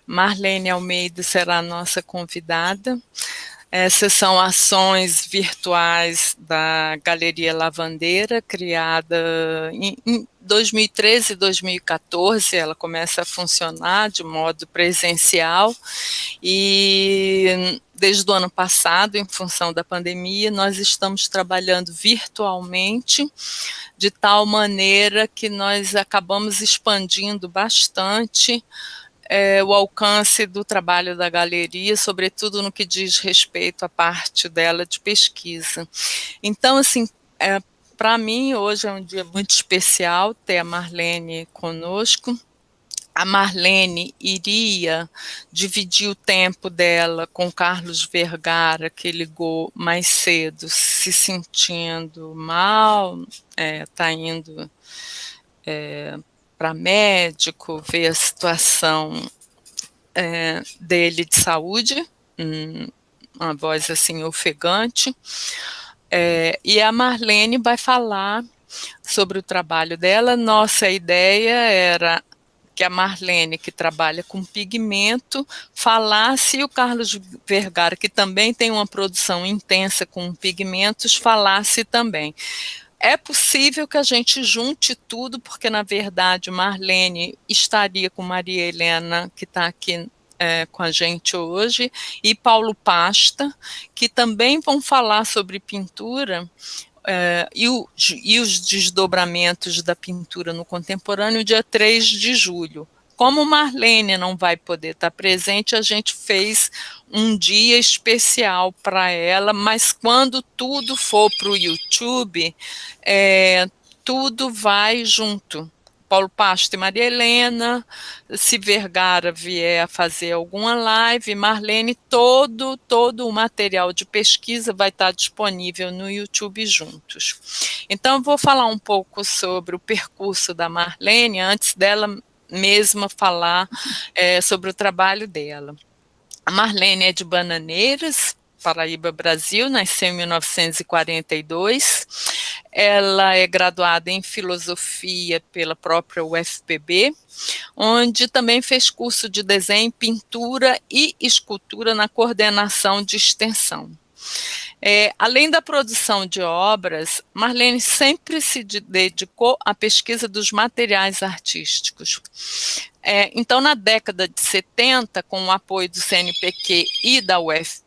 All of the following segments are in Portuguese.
Marlene Almeida será a nossa convidada. Essas são ações virtuais da Galeria Lavandeira, criada em 2013 e 2014. Ela começa a funcionar de modo presencial e desde o ano passado, em função da pandemia, nós estamos trabalhando virtualmente, de tal maneira que nós acabamos expandindo bastante o alcance do trabalho da galeria, sobretudo no que diz respeito à parte dela de pesquisa. Então, assim, para mim, hoje é um dia muito especial ter a Marlene conosco. A Marlene iria dividir o tempo dela com Carlos Vergara, que ligou mais cedo, se sentindo mal, está indo para médico, ver a situação dele de saúde, uma voz assim ofegante, e a Marlene vai falar sobre o trabalho dela. Nossa ideia era que a Marlene, que trabalha com pigmento, falasse, e o Carlos Vergara, que também tem uma produção intensa com pigmentos, falasse também. É possível que a gente junte tudo, porque, na verdade, Marlene estaria com Maria Helena, que está aqui com a gente hoje, e Paulo Pasta, que também vão falar sobre pintura e os desdobramentos da pintura no contemporâneo, dia 3 de julho. Como Marlene não vai poder estar presente, a gente fez um dia especial para ela, mas quando tudo for para o YouTube, tudo vai junto. Paulo Pasto e Maria Helena, se Vergara vier a fazer alguma live, Marlene, todo o material de pesquisa vai estar disponível no YouTube juntos. Então, eu vou falar um pouco sobre o percurso da Marlene, antes dela mesma falar sobre o trabalho dela. A Marlene é de Bananeiras, Paraíba, Brasil, nasceu em 1942. Ela é graduada em filosofia pela própria UFPB, onde também fez curso de desenho, pintura e escultura na coordenação de extensão. Além da produção de obras, Marlene sempre se dedicou à pesquisa dos materiais artísticos. Então, na década de 70, com o apoio do CNPq e da UFPB,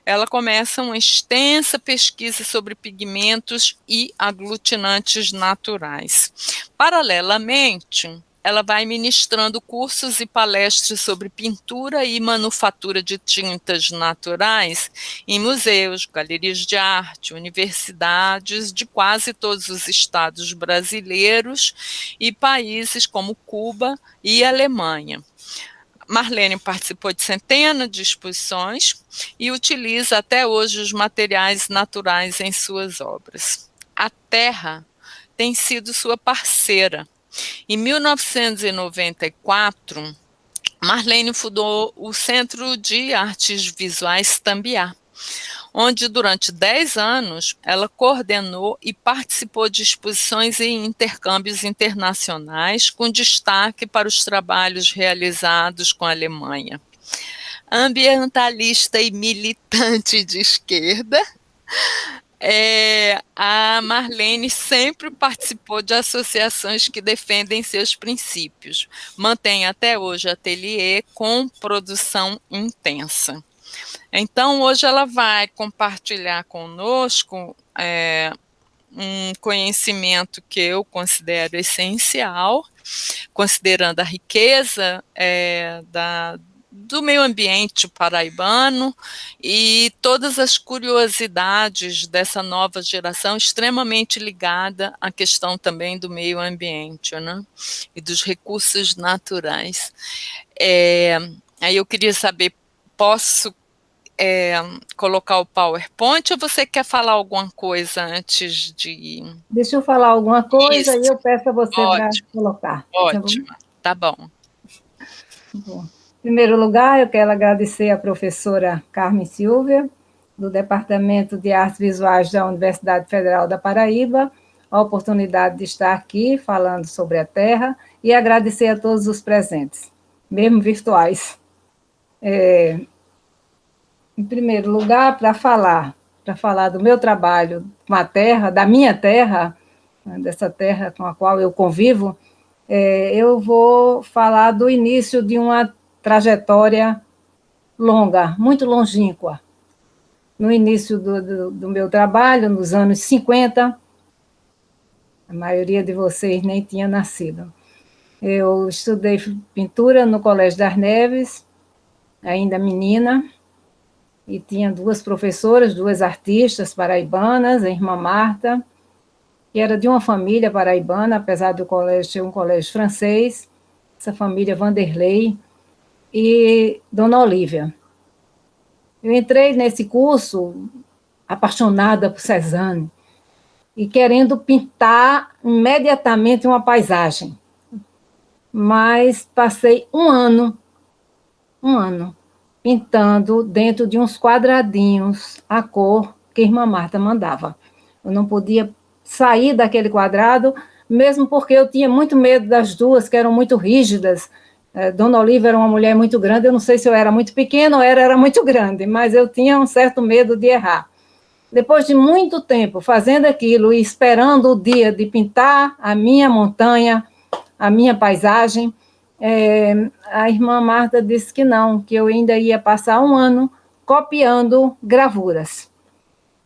ela começa uma extensa pesquisa sobre pigmentos e aglutinantes naturais. Paralelamente, ela vai ministrando cursos e palestras sobre pintura e manufatura de tintas naturais em museus, galerias de arte, universidades de quase todos os estados brasileiros e países como Cuba e Alemanha. Marlene participou de centenas de exposições e utiliza até hoje os materiais naturais em suas obras. A terra tem sido sua parceira. Em 1994, Marlene fundou o Centro de Artes Visuais Tambiá, onde durante 10 anos ela coordenou e participou de exposições e intercâmbios internacionais, com destaque para os trabalhos realizados com a Alemanha. Ambientalista e militante de esquerda, a Marlene sempre participou de associações que defendem seus princípios. Mantém até hoje ateliê com produção intensa. Então, hoje ela vai compartilhar conosco um conhecimento que eu considero essencial, considerando a riqueza do meio ambiente paraibano e todas as curiosidades dessa nova geração, extremamente ligada à questão também do meio ambiente, né? E dos recursos naturais. Aí eu queria saber, posso colocar o PowerPoint ou você quer falar alguma coisa antes de... Deixa eu falar alguma coisa e Isso. eu peço a você para colocar. Ótimo, tá bom. Bom. Em primeiro lugar, eu quero agradecer à professora Carmen Silvia, do Departamento de Artes Visuais da Universidade Federal da Paraíba, a oportunidade de estar aqui falando sobre a terra e agradecer a todos os presentes. mesmo virtuais. Em primeiro lugar, para falar do meu trabalho com a terra, da minha terra, dessa terra com a qual eu convivo, eu vou falar do início de uma trajetória longa, muito longínqua. No início do meu trabalho, nos anos 50, a maioria de vocês nem tinha nascido. Eu estudei pintura no Colégio das Neves, ainda menina, e tinha duas professoras, duas artistas paraibanas, a irmã Marta, que era de uma família paraibana, apesar do colégio ser um colégio francês, essa família Vanderlei, e Dona Olívia. Eu entrei nesse curso apaixonada por Cézanne e querendo pintar imediatamente uma paisagem. Mas passei um ano pintando dentro de uns quadradinhos a cor que a irmã Marta mandava. Eu não podia sair daquele quadrado, mesmo porque eu tinha muito medo das duas, que eram muito rígidas. Dona Olívia era uma mulher muito grande, eu não sei se eu era muito pequena ou era muito grande, mas eu tinha um certo medo de errar. Depois de muito tempo fazendo aquilo e esperando o dia de pintar a minha montanha, a minha paisagem, a irmã Marta disse que não, que eu ainda ia passar um ano copiando gravuras.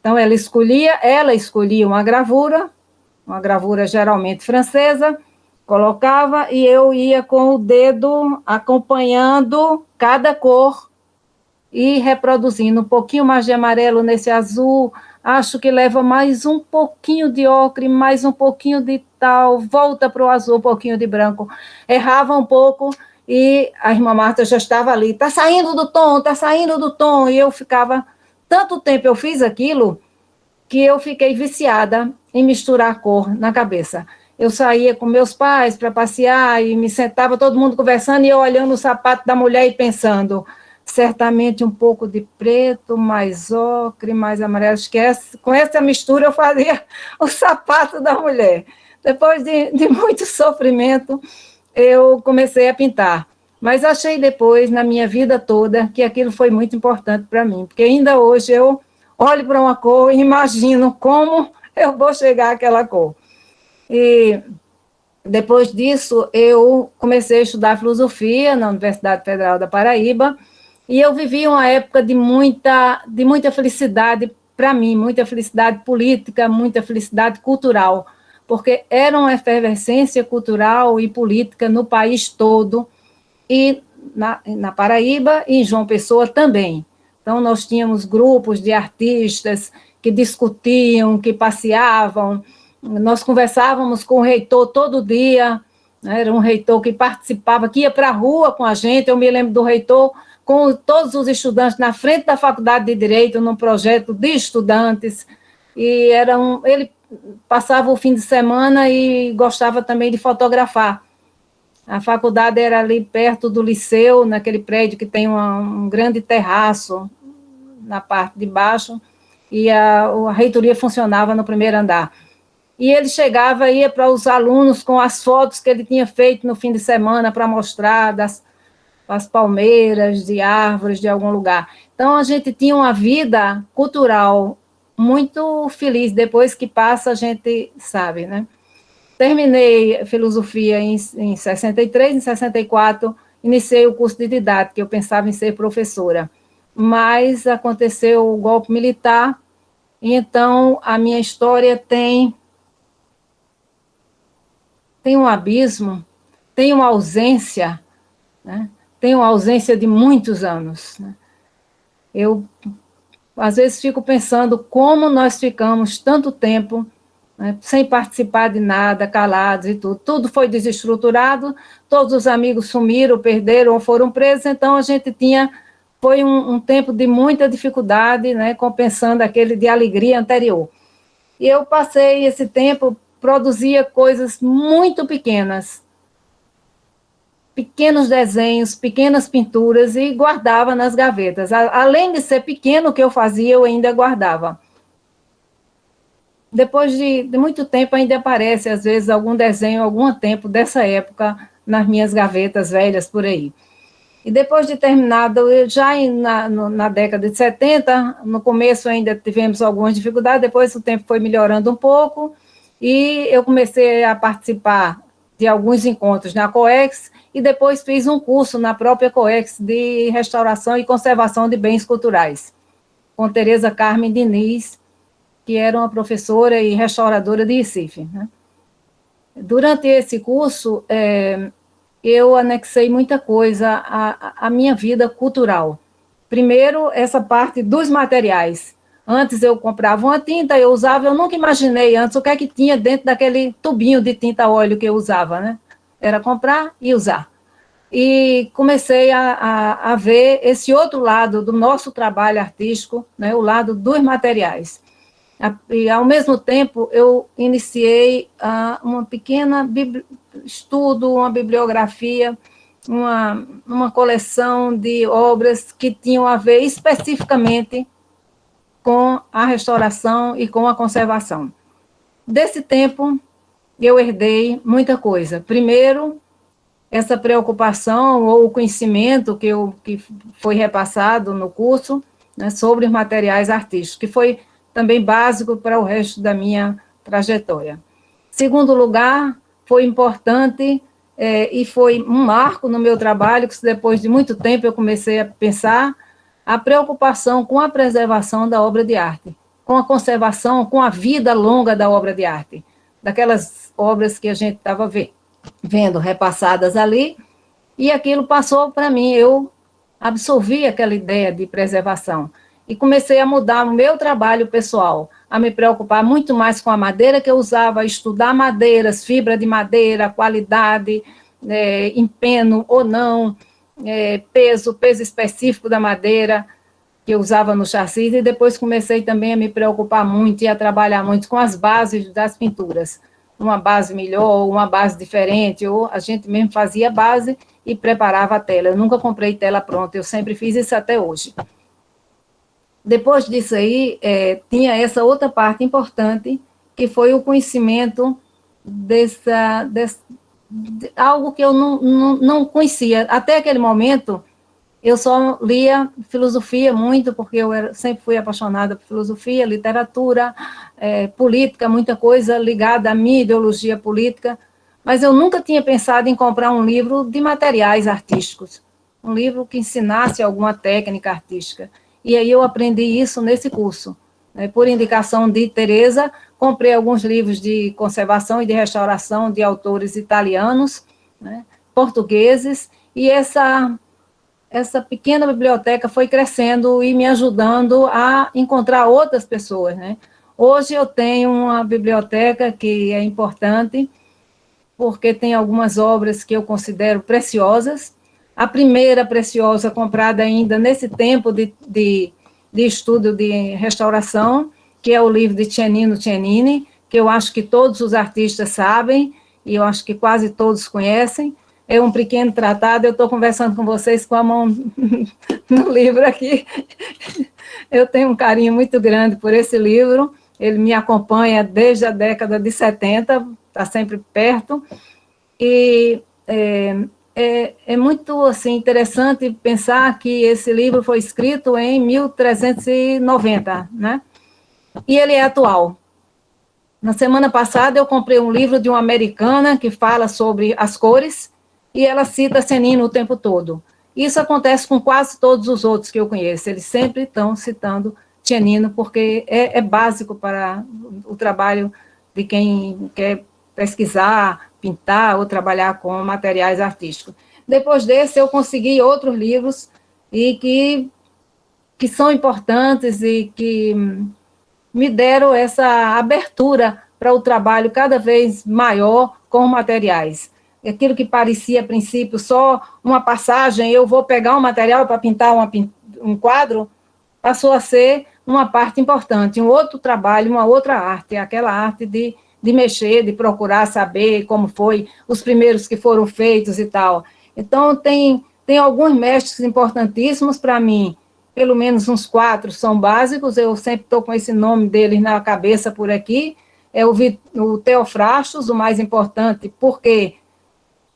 Então, ela escolhia uma gravura geralmente francesa, colocava e eu ia com o dedo acompanhando cada cor e reproduzindo um pouquinho mais de amarelo nesse azul, acho que leva mais um pouquinho de ocre, mais um pouquinho de tal, volta para o azul, um pouquinho de branco. Errava um pouco e a irmã Marta já estava ali, está saindo do tom, e eu ficava, tanto tempo eu fiz aquilo, que eu fiquei viciada em misturar cor na cabeça. Eu saía com meus pais para passear e me sentava todo mundo conversando e eu olhando o sapato da mulher e pensando, certamente um pouco de preto, mais ocre, mais amarelo. Acho que com essa mistura eu fazia o sapato da mulher. Depois de muito sofrimento, eu comecei a pintar. Mas achei depois, na minha vida toda, que aquilo foi muito importante para mim, porque ainda hoje eu olho para uma cor e imagino como eu vou chegar àquela cor. E depois disso, eu comecei a estudar filosofia na Universidade Federal da Paraíba, e eu vivi uma época de muita felicidade para mim, muita felicidade política, muita felicidade cultural, porque era uma efervescência cultural e política no país todo, e na Paraíba e em João Pessoa também. Então, nós tínhamos grupos de artistas que discutiam, que passeavam, nós conversávamos com o reitor todo dia, né? Era um reitor que participava, que ia para a rua com a gente, eu me lembro do reitor com todos os estudantes na frente da Faculdade de Direito, num projeto de estudantes, e ele passava o fim de semana e gostava também de fotografar. A faculdade era ali perto do liceu, naquele prédio que tem um grande terraço na parte de baixo, e a reitoria funcionava no primeiro andar. E ele chegava e ia para os alunos com as fotos que ele tinha feito no fim de semana para mostrar das palmeiras, de árvores de algum lugar. Então, a gente tinha uma vida cultural muito feliz. Depois que passa, a gente sabe, né? Terminei filosofia em 63, em 64, iniciei o curso de didática, eu pensava em ser professora. Mas aconteceu o golpe militar, e então a minha história tem um abismo, tem uma ausência, né? Tem uma ausência de muitos anos. Né? Eu, às vezes, fico pensando como nós ficamos tanto tempo, né, sem participar de nada, calados e tudo. Tudo foi desestruturado, todos os amigos sumiram, perderam ou foram presos, então a gente foi um tempo de muita dificuldade, né, compensando aquele de alegria anterior. E eu passei esse tempo, produzia coisas muito pequenas, pequenos desenhos, pequenas pinturas, e guardava nas gavetas. Além de ser pequeno o que eu fazia, eu ainda guardava. Depois de muito tempo, ainda aparece, às vezes, algum desenho, algum tempo dessa época, nas minhas gavetas velhas por aí. E depois de terminado, na década de 70, no começo ainda tivemos algumas dificuldades, depois o tempo foi melhorando um pouco, e eu comecei a participar de alguns encontros na COEX, e depois fiz um curso na própria COEX de restauração e conservação de bens culturais, com Tereza Carmen Diniz, que era uma professora e restauradora de Recife, né? Durante esse curso, eu anexei muita coisa à minha vida cultural. Primeiro, essa parte dos materiais. Antes eu comprava uma tinta, eu usava, eu nunca imaginei antes o que é que tinha dentro daquele tubinho de tinta óleo que eu usava, né? Era comprar e usar. E comecei a ver esse outro lado do nosso trabalho artístico, né? O lado dos materiais. E, ao mesmo tempo, eu iniciei uma pequena estudo, uma bibliografia, uma coleção de obras que tinham a ver especificamente com a restauração e com a conservação. Desse tempo, eu herdei muita coisa. Primeiro, essa preocupação ou o conhecimento que foi repassado no curso, né, sobre os materiais artísticos, que foi também básico para o resto da minha trajetória. Segundo lugar, foi importante e foi um marco no meu trabalho, que depois de muito tempo eu comecei a pensar a preocupação com a preservação da obra de arte, com a conservação, com a vida longa da obra de arte, daquelas obras que a gente estava vendo repassadas ali, e aquilo passou para mim, eu absorvi aquela ideia de preservação, e comecei a mudar o meu trabalho pessoal, a me preocupar muito mais com a madeira que eu usava, a estudar madeiras, fibra de madeira, qualidade, empeno ou não, peso específico da madeira que eu usava no chassi, e depois comecei também a me preocupar muito e a trabalhar muito com as bases das pinturas, uma base melhor, uma base diferente, ou a gente mesmo fazia base e preparava a tela. Eu nunca comprei tela pronta, eu sempre fiz isso até hoje. Depois disso aí, tinha essa outra parte importante, que foi o conhecimento de algo que eu não conhecia. Até aquele momento, eu só lia filosofia muito, porque eu sempre fui apaixonada por filosofia, literatura, política, muita coisa ligada à minha ideologia política, mas eu nunca tinha pensado em comprar um livro de materiais artísticos, um livro que ensinasse alguma técnica artística. E aí eu aprendi isso nesse curso. Por indicação de Tereza, comprei alguns livros de conservação e de restauração de autores italianos, né, portugueses, e essa pequena biblioteca foi crescendo e me ajudando a encontrar outras pessoas, né? Hoje eu tenho uma biblioteca que é importante, porque tem algumas obras que eu considero preciosas. A primeira preciosa comprada ainda nesse tempo de estudo de restauração, que é o livro de Cennino Cennini, que eu acho que todos os artistas sabem, e eu acho que quase todos conhecem. É um pequeno tratado, eu estou conversando com vocês com a mão no livro aqui. Eu tenho um carinho muito grande por esse livro, ele me acompanha desde a década de 70, está sempre perto, e é muito assim, interessante pensar que esse livro foi escrito em 1390, né? E ele é atual. Na semana passada, eu comprei um livro de uma americana que fala sobre as cores, e ela cita Cennino o tempo todo. Isso acontece com quase todos os outros que eu conheço, eles sempre estão citando Cennino, porque é básico para o trabalho de quem quer pesquisar, pintar ou trabalhar com materiais artísticos. Depois desse, eu consegui outros livros e que são importantes e que me deram essa abertura para o trabalho cada vez maior com materiais. Aquilo que parecia, a princípio, só uma passagem, eu vou pegar um material para pintar um quadro, passou a ser uma parte importante, um outro trabalho, uma outra arte, aquela arte de mexer, de procurar saber como foi, os primeiros que foram feitos e tal. Então, tem alguns mestres importantíssimos para mim, pelo menos uns 4 são básicos, eu sempre estou com esse nome deles na cabeça por aqui, é o Teofrastos, o mais importante, porque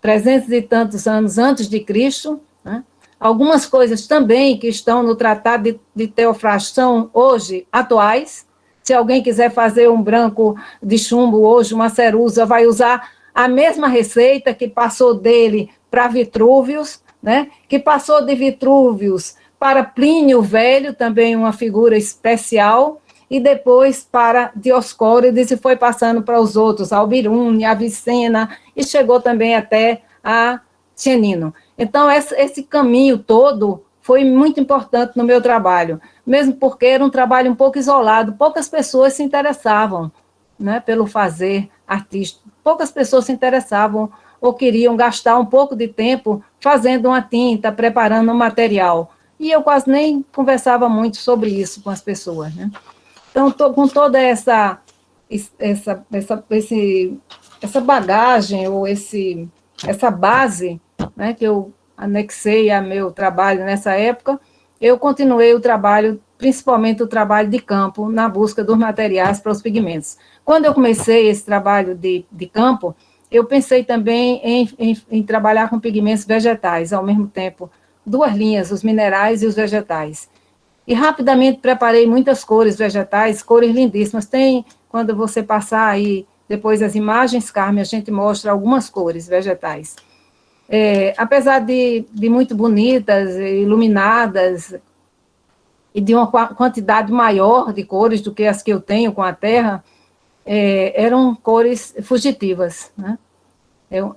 300 e tantos anos antes de Cristo, né? Algumas coisas também que estão no Tratado de Teofrasto são hoje atuais. Se alguém quiser fazer um branco de chumbo hoje, uma cerusa, vai usar a mesma receita que passou dele para Vitrúvios, né? Que passou de Vitrúvios para Plínio Velho, também uma figura especial, e depois para Dioscórides, e foi passando para os outros, Albirune, Avicena, e chegou também até a Cianino. Então, esse caminho todo foi muito importante no meu trabalho, mesmo porque era um trabalho um pouco isolado, poucas pessoas se interessavam, né, pelo fazer artístico, poucas pessoas se interessavam ou queriam gastar um pouco de tempo fazendo uma tinta, preparando um material, e eu quase nem conversava muito sobre isso com as pessoas, né? Então, com toda essa bagagem, ou essa base, né, que eu anexei a meu trabalho nessa época, eu continuei o trabalho, principalmente o trabalho de campo, na busca dos materiais para os pigmentos. Quando eu comecei esse trabalho de campo, eu pensei também em trabalhar com pigmentos vegetais, ao mesmo tempo, duas linhas, os minerais e os vegetais. E rapidamente preparei muitas cores vegetais, cores lindíssimas. Tem, quando você passar aí, depois as imagens, Carmen, a gente mostra algumas cores vegetais. Apesar de muito bonitas, iluminadas, e de uma quantidade maior de cores do que as que eu tenho com a terra, eram cores fugitivas, né? Eu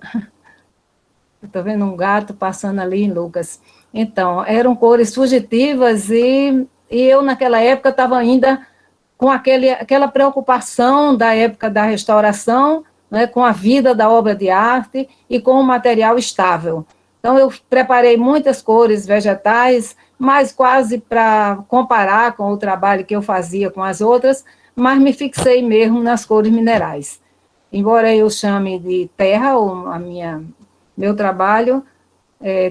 estou vendo um gato passando ali, Lucas. Então, eram cores fugitivas e eu, naquela época, estava ainda com aquela preocupação da época da restauração, né, com a vida da obra de arte e com o material estável. Então, eu preparei muitas cores vegetais, mas quase para comparar com o trabalho que eu fazia com as outras, mas me fixei mesmo nas cores minerais. Embora eu chame de terra, meu trabalho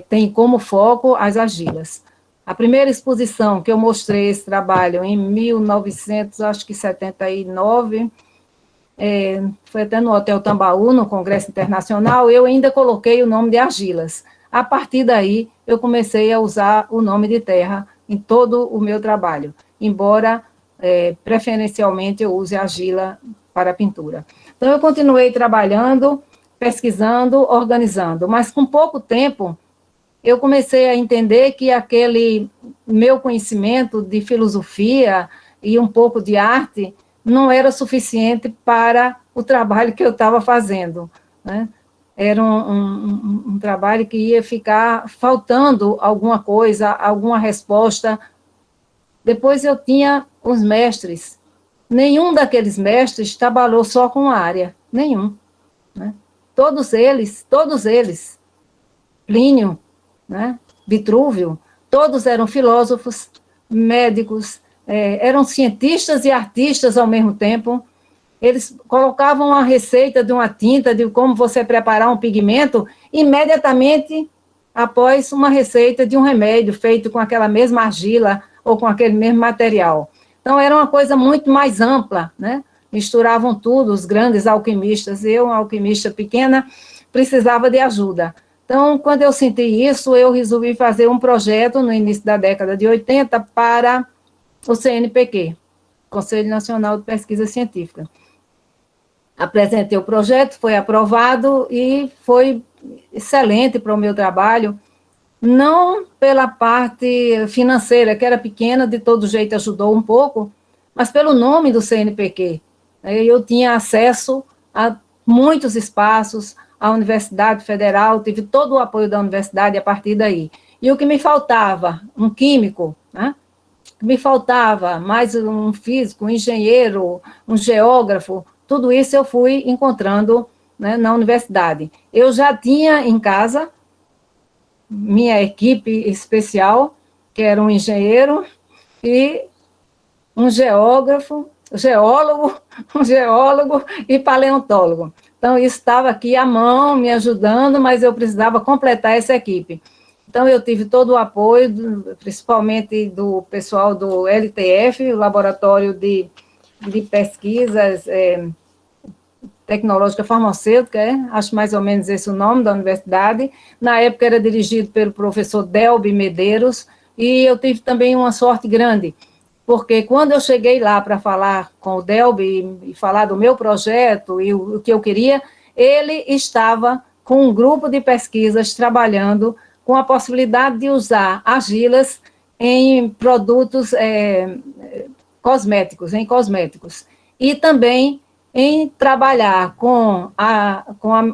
tem como foco as argilas. A primeira exposição que eu mostrei esse trabalho em 1979, foi até no Hotel Tambaú, no Congresso Internacional, eu ainda coloquei o nome de argilas. A partir daí, eu comecei a usar o nome de terra em todo o meu trabalho, embora, preferencialmente, eu use argila para pintura. Então, eu continuei trabalhando, pesquisando, organizando, mas com pouco tempo, eu comecei a entender que aquele meu conhecimento de filosofia e um pouco de arte não era suficiente para o trabalho que eu estava fazendo, né? Era um trabalho que ia ficar faltando alguma coisa, alguma resposta. Depois eu tinha os mestres. Nenhum daqueles mestres trabalhou só com a área, nenhum, né? Todos eles, Plínio, né, Vitrúvio, todos eram filósofos, médicos, eram cientistas e artistas ao mesmo tempo. Eles colocavam a receita de uma tinta, de como você preparar um pigmento, imediatamente após uma receita de um remédio feito com aquela mesma argila ou com aquele mesmo material. Então, era uma coisa muito mais ampla, né? Misturavam tudo, os grandes alquimistas. Eu, uma alquimista pequena, precisava de ajuda. Então, quando eu senti isso, eu resolvi fazer um projeto no início da década de 80 para o CNPq, Conselho Nacional de Pesquisa Científica. Apresentei o projeto, foi aprovado e foi excelente para o meu trabalho, não pela parte financeira, que era pequena, de todo jeito ajudou um pouco, mas pelo nome do CNPq. Eu tinha acesso a muitos espaços, a Universidade Federal, tive todo o apoio da universidade a partir daí. E o que me faltava? Um químico, né? Me faltava mais um físico, um engenheiro, um geógrafo, tudo isso eu fui encontrando, né, na universidade. Eu já tinha em casa minha equipe especial, que era um engenheiro e um geógrafo, um geólogo e paleontólogo. Então, isso estava aqui à mão, me ajudando, mas eu precisava completar essa equipe. Então, eu tive todo o apoio, principalmente do pessoal do LTF, o Laboratório de Pesquisas Tecnológica Farmacêutica, acho mais ou menos esse o nome da universidade. Na época era dirigido pelo professor Delby Medeiros, e eu tive também uma sorte grande, porque quando eu cheguei lá para falar com o Delby e falar do meu projeto e o que eu queria, ele estava com um grupo de pesquisas trabalhando com a possibilidade de usar argilas em produtos cosméticos, e também em trabalhar com a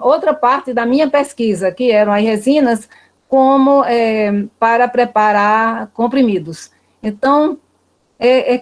outra parte da minha pesquisa, que eram as resinas, como para preparar comprimidos. Então,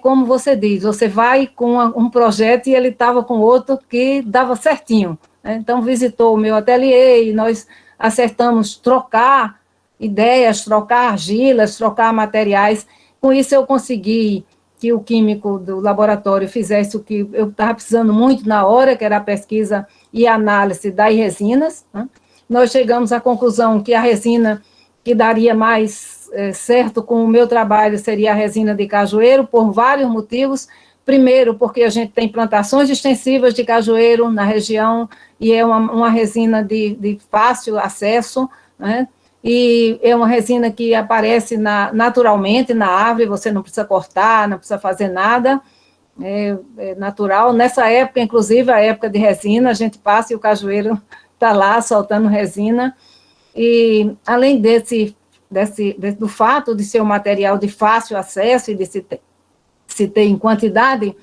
como você diz, você vai com um projeto e ele estava com outro que dava certinho, né? Então, visitou o meu ateliê e nós acertamos trocar ideias, trocar argilas, trocar materiais. Com isso, eu consegui que o químico do laboratório fizesse o que eu estava precisando muito na hora, que era a pesquisa e análise das resinas, né? Nós chegamos à conclusão que a resina que daria mais certo com o meu trabalho seria a resina de cajueiro, por vários motivos. Primeiro, porque a gente tem plantações extensivas de cajueiro na região, e é uma resina de fácil acesso, né? E é uma resina que aparece naturalmente na árvore, você não precisa cortar, não precisa fazer nada, é natural. Nessa época, inclusive, a época de resina, a gente passa e o cajueiro está lá soltando resina. E, além do fato de ser um material de fácil acesso e de se ter em quantidade,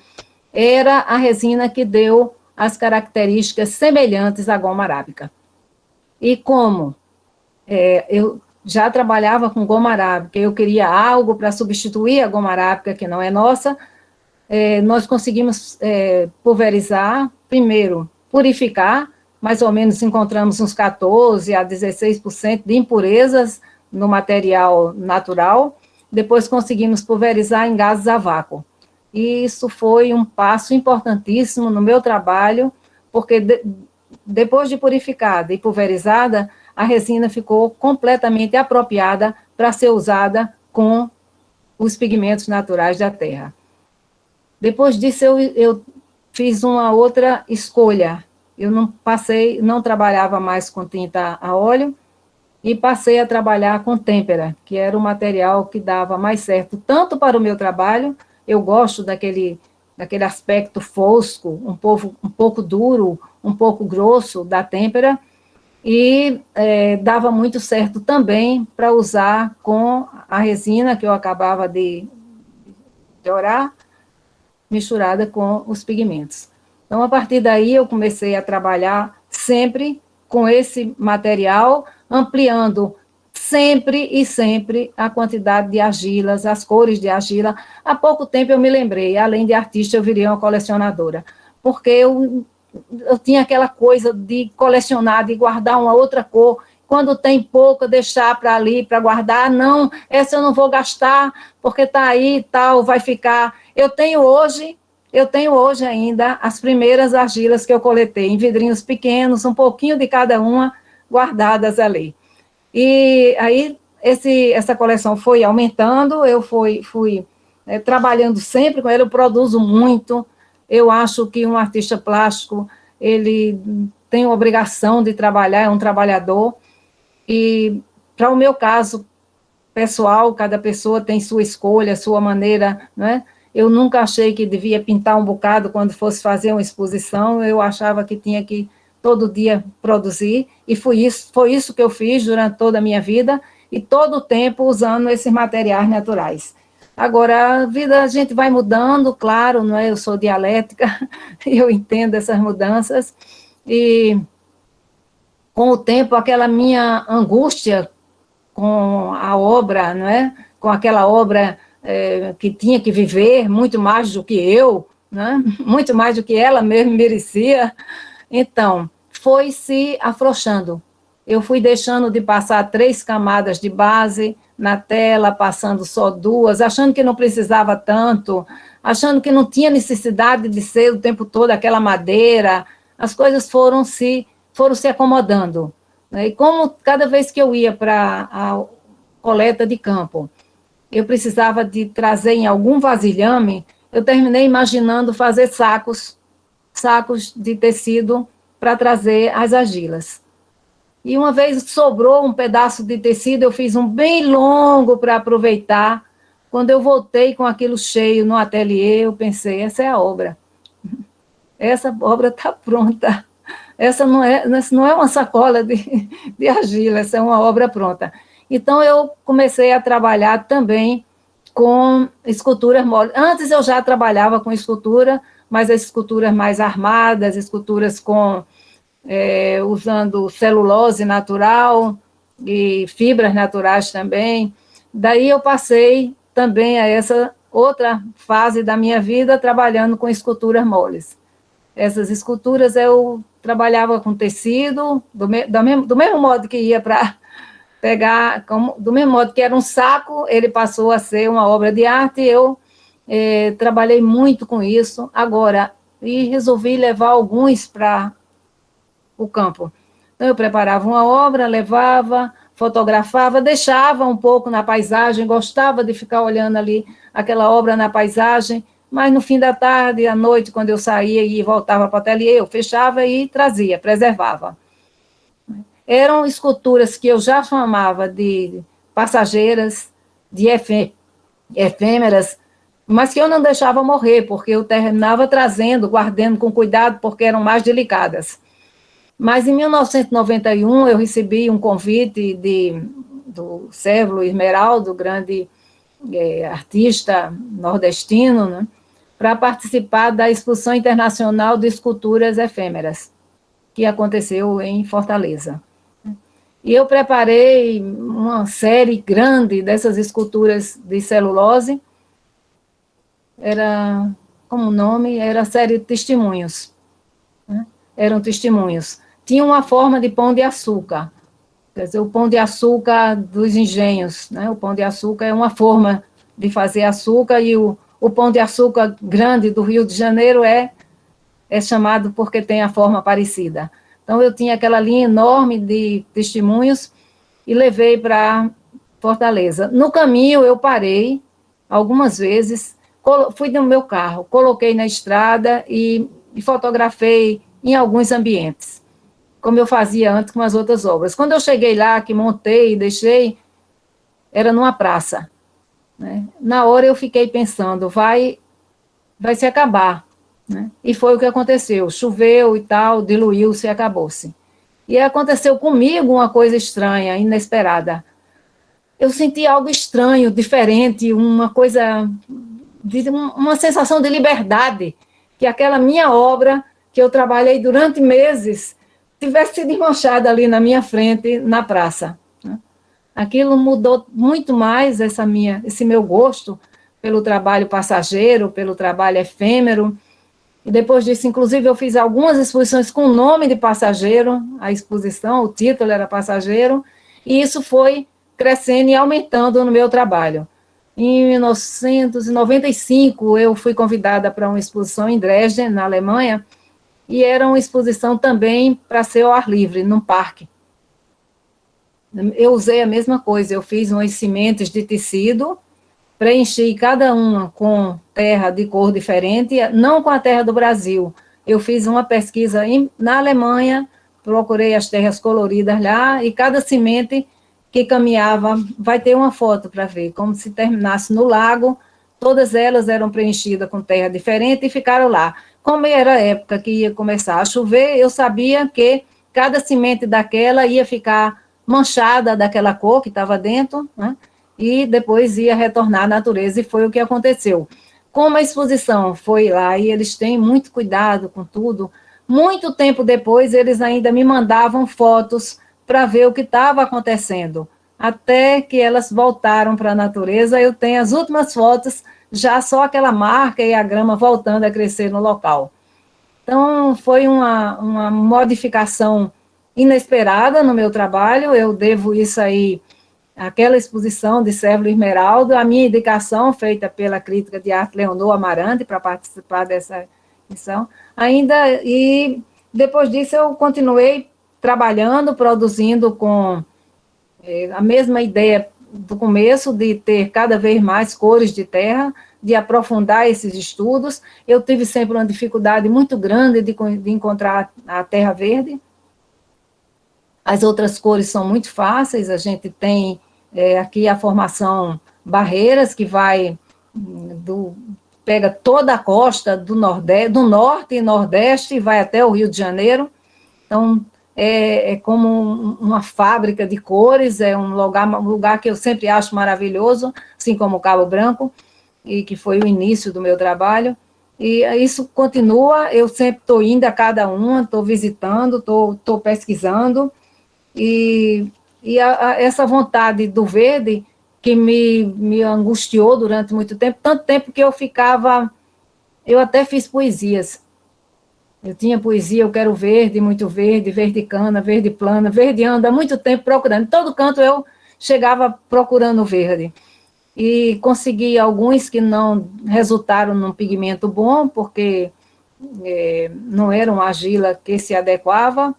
era a resina que deu as características semelhantes à goma arábica. E como eu já trabalhava com goma arábica, eu queria algo para substituir a goma arábica, que não é nossa, nós conseguimos pulverizar, primeiro, purificar, mais ou menos encontramos uns 14% a 16% de impurezas no material natural, depois conseguimos pulverizar em gases a vácuo. E isso foi um passo importantíssimo no meu trabalho, porque depois de purificada e pulverizada, a resina ficou completamente apropriada para ser usada com os pigmentos naturais da terra. Depois disso, eu fiz uma outra escolha. Eu não trabalhava mais com tinta a óleo, e passei a trabalhar com têmpera, que era o material que dava mais certo, tanto para o meu trabalho, eu gosto daquele aspecto fosco, um pouco duro, um pouco grosso da têmpera, e dava muito certo também para usar com a resina que eu acabava de orar, misturada com os pigmentos. Então, a partir daí, eu comecei a trabalhar sempre com esse material, ampliando sempre e sempre a quantidade de argilas, as cores de argila. Há pouco tempo eu me lembrei, além de artista, eu virei uma colecionadora, porque eu tinha aquela coisa de colecionar, de guardar uma outra cor, quando tem pouca, deixar para ali, para guardar. Não, essa eu não vou gastar, porque está aí e tal, vai ficar. Eu tenho hoje ainda as primeiras argilas que eu coletei, em vidrinhos pequenos, um pouquinho de cada uma, guardadas ali. E aí, essa coleção foi aumentando, eu fui trabalhando sempre com ela, eu produzo muito. Eu acho que um artista plástico, ele tem a obrigação de trabalhar, é um trabalhador, e para o meu caso pessoal, cada pessoa tem sua escolha, sua maneira, não é? Eu nunca achei que devia pintar um bocado quando fosse fazer uma exposição, eu achava que tinha que todo dia produzir, e foi isso que eu fiz durante toda a minha vida, e todo o tempo usando esses materiais naturais. Agora, a gente vai mudando, claro, não é? Eu sou dialética, eu entendo essas mudanças, e com o tempo, aquela minha angústia com a obra, não é? Com aquela obra que tinha que viver muito mais do que eu, né? Muito mais do que ela mesmo merecia. Então, foi se afrouxando. Eu fui deixando de passar 3 camadas de base na tela, passando só 2, achando que não precisava tanto, achando que não tinha necessidade de ser o tempo todo aquela madeira. As coisas foram se acomodando. E como cada vez que eu ia para a coleta de campo, eu precisava de trazer em algum vasilhame, eu terminei imaginando fazer sacos de tecido para trazer as argilas. E uma vez sobrou um pedaço de tecido, eu fiz um bem longo para aproveitar. Quando eu voltei com aquilo cheio no ateliê, eu pensei, essa é a obra. Essa obra está pronta. Essa não é uma sacola de argila, essa é uma obra pronta. Então, eu comecei a trabalhar também com esculturas moles. Antes eu já trabalhava com escultura, mas as esculturas mais armadas, esculturas com usando celulose natural e fibras naturais também. Daí eu passei também a essa outra fase da minha vida trabalhando com esculturas moles. Essas esculturas eu trabalhava com tecido, do mesmo modo que ia para pegar, do mesmo modo que era um saco, ele passou a ser uma obra de arte, e eu trabalhei muito com isso. Agora, e resolvi levar alguns para o campo. Então, eu preparava uma obra, levava, fotografava, deixava um pouco na paisagem, gostava de ficar olhando ali aquela obra na paisagem, mas no fim da tarde, à noite, quando eu saía e voltava para o ateliê, eu fechava e trazia, preservava. Eram esculturas que eu já chamava de passageiras, de efêmeras, mas que eu não deixava morrer, porque eu terminava trazendo, guardando com cuidado, porque eram mais delicadas. Mas em 1991 eu recebi um convite do Sérvulo Esmeraldo, grande artista nordestino, né, para participar da Exposição Internacional de Esculturas Efêmeras, que aconteceu em Fortaleza. E eu preparei uma série grande dessas esculturas de celulose, como o nome, era a série Testemunhos, né? Eram testemunhos. Tinha uma forma de pão de açúcar, quer dizer, o pão de açúcar dos engenhos, né? O pão de açúcar é uma forma de fazer açúcar, e o pão de açúcar grande do Rio de Janeiro é chamado porque tem a forma parecida. Então, eu tinha aquela linha enorme de testemunhos e levei para Fortaleza. No caminho, eu parei algumas vezes, fui no meu carro, coloquei na estrada e fotografei em alguns ambientes, como eu fazia antes com as outras obras. Quando eu cheguei lá, que montei e deixei, era numa praça, né? Na hora eu fiquei pensando, vai se acabar, né? E foi o que aconteceu, choveu e tal, diluiu-se e acabou-se. E aconteceu comigo uma coisa estranha, inesperada. Eu senti algo estranho, diferente, uma coisa, uma sensação de liberdade, que aquela minha obra, que eu trabalhei durante meses, tivesse sido manchada ali na minha frente, na praça. Aquilo mudou muito mais esse meu gosto pelo trabalho passageiro, pelo trabalho efêmero. E depois disso, inclusive, eu fiz algumas exposições com o nome de passageiro, a exposição, o título era Passageiro, e isso foi crescendo e aumentando no meu trabalho. Em 1995, eu fui convidada para uma exposição em Dresden, na Alemanha, e era uma exposição também para ser ao ar livre, num parque. Eu usei a mesma coisa, eu fiz umas sementes de tecido, preenchi cada uma com terra de cor diferente, não com a terra do Brasil. Eu fiz uma pesquisa na Alemanha, procurei as terras coloridas lá, e cada semente que caminhava, vai ter uma foto para ver, como se terminasse no lago, todas elas eram preenchidas com terra diferente e ficaram lá. Como era a época que ia começar a chover, eu sabia que cada semente daquela ia ficar manchada daquela cor que estava dentro, né? E depois ia retornar à natureza, e foi o que aconteceu. Como a exposição foi lá, e eles têm muito cuidado com tudo, muito tempo depois eles ainda me mandavam fotos para ver o que estava acontecendo, até que elas voltaram para a natureza. Eu tenho as últimas fotos, já só aquela marca e a grama voltando a crescer no local. Então, foi uma modificação inesperada no meu trabalho. Eu devo isso aí àquela exposição de Sérvulo Esmeraldo, a minha indicação feita pela crítica de arte Leonor Amarante para participar dessa edição. E depois disso eu continuei trabalhando, produzindo com a mesma ideia do começo, de ter cada vez mais cores de terra, de aprofundar esses estudos. Eu tive sempre uma dificuldade muito grande de encontrar a terra verde. As outras cores são muito fáceis, a gente tem aqui a formação Barreiras, que vai pega toda a costa do Nordeste, do Norte e Nordeste, e vai até o Rio de Janeiro. Então, é como uma fábrica de cores, é um lugar que eu sempre acho maravilhoso, assim como o Cabo Branco, e que foi o início do meu trabalho. E isso continua, eu sempre estou indo a cada uma, estou visitando, estou pesquisando, e essa vontade do verde que me angustiou durante muito tempo, tanto tempo que eu até fiz poesias. Eu tinha poesia, eu quero verde, muito verde, verde cana, verde plana, verde anda, há muito tempo procurando. Em todo canto eu chegava procurando verde. E consegui alguns que não resultaram num pigmento bom, porque não era uma argila que se adequava,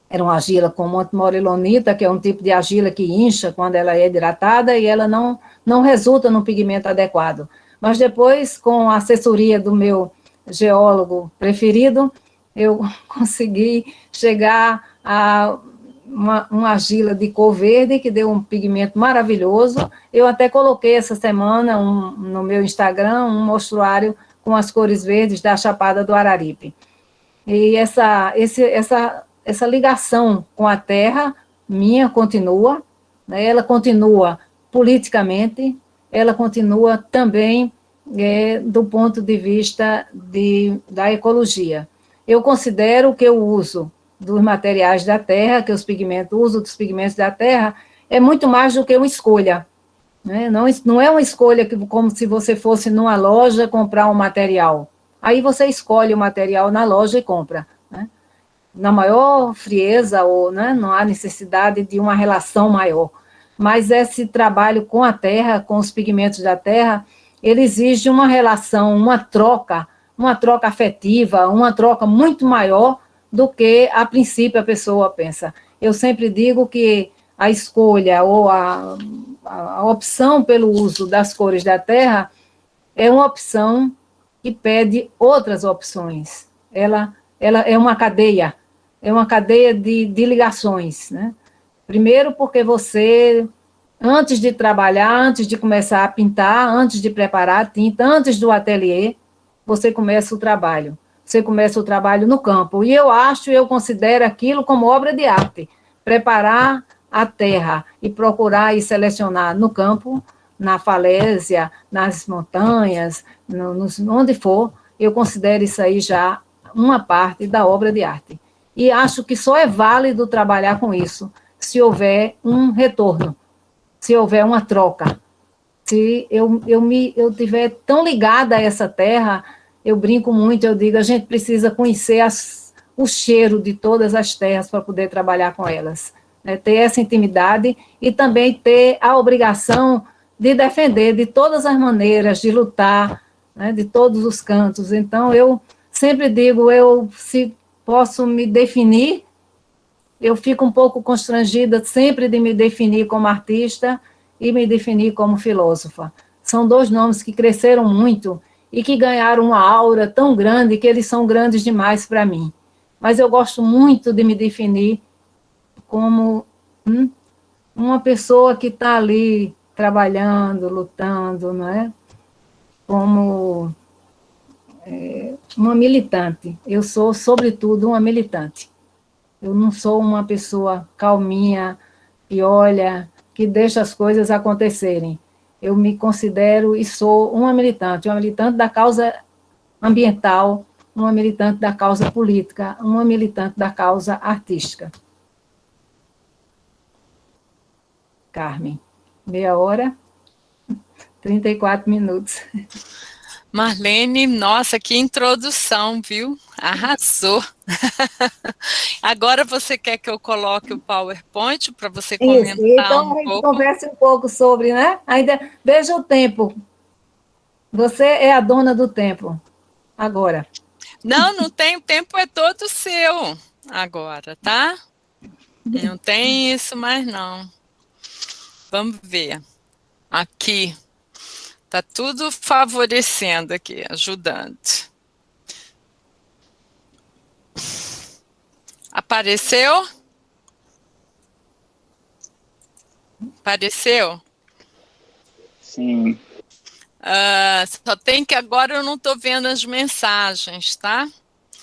era uma argila com montmorillonita, que é um tipo de argila que incha quando ela é hidratada, e ela não resulta num pigmento adequado. Mas depois, com a assessoria do meu geólogo preferido, eu consegui chegar a uma argila de cor verde, que deu um pigmento maravilhoso. Eu até coloquei essa semana no meu Instagram um mostruário com as cores verdes da Chapada do Araripe. E essa ligação com a terra minha continua, né? Ela continua politicamente, ela continua também do ponto de vista da ecologia. Eu considero que o uso dos materiais da terra, que o uso dos pigmentos da terra, é muito mais do que uma escolha. Né? Não é uma escolha como se você fosse numa loja comprar um material. Aí você escolhe o material na loja e compra. Né? Na maior frieza, ou né, não há necessidade de uma relação maior. Mas esse trabalho com a terra, com os pigmentos da terra, ele exige uma relação, uma troca afetiva, uma troca muito maior do que, a princípio, a pessoa pensa. Eu sempre digo que a escolha ou a opção pelo uso das cores da terra é uma opção que pede outras opções. Ela é uma cadeia de ligações, né? Primeiro porque você, antes de trabalhar, antes de começar a pintar, antes de preparar a tinta, antes do ateliê, você começa o trabalho. Você começa o trabalho no campo. E eu considero aquilo como obra de arte. Preparar a terra e procurar e selecionar no campo, na falésia, nas montanhas, onde for, eu considero isso aí já uma parte da obra de arte. E acho que só é válido trabalhar com isso se houver um retorno, se houver uma troca. Se eu tiver tão ligada a essa terra, eu brinco muito, eu digo, a gente precisa conhecer o cheiro de todas as terras para poder trabalhar com elas. Né? Ter essa intimidade e também ter a obrigação de defender de todas as maneiras, de lutar, né, de todos os cantos. Então, eu sempre digo, se posso me definir, eu fico um pouco constrangida sempre de me definir como artista e me definir como filósofa. São dois nomes que cresceram muito e que ganharam uma aura tão grande que eles são grandes demais para mim. Mas eu gosto muito de me definir como uma pessoa que está ali trabalhando, lutando, não é? Como uma militante. Eu sou, sobretudo, uma militante. Eu não sou uma pessoa calminha, que olha, que deixa as coisas acontecerem. Eu me considero e sou uma militante da causa ambiental, uma militante da causa política, uma militante da causa artística. Carmen, meia hora, 34 minutos. Marlene, nossa, que introdução, viu? Arrasou. Agora você quer que eu coloque o PowerPoint para você Isso, comentar então um a gente pouco? conversa um pouco sobre, né? Ainda veja o tempo. Você é a dona do tempo. Agora. Não, não tem, o tempo é todo seu agora, tá? Não tem isso mais não. Vamos ver. Aqui. Tá tudo favorecendo aqui, ajudando. Apareceu? Apareceu? Sim. Só tem que agora eu não estou vendo as mensagens, tá?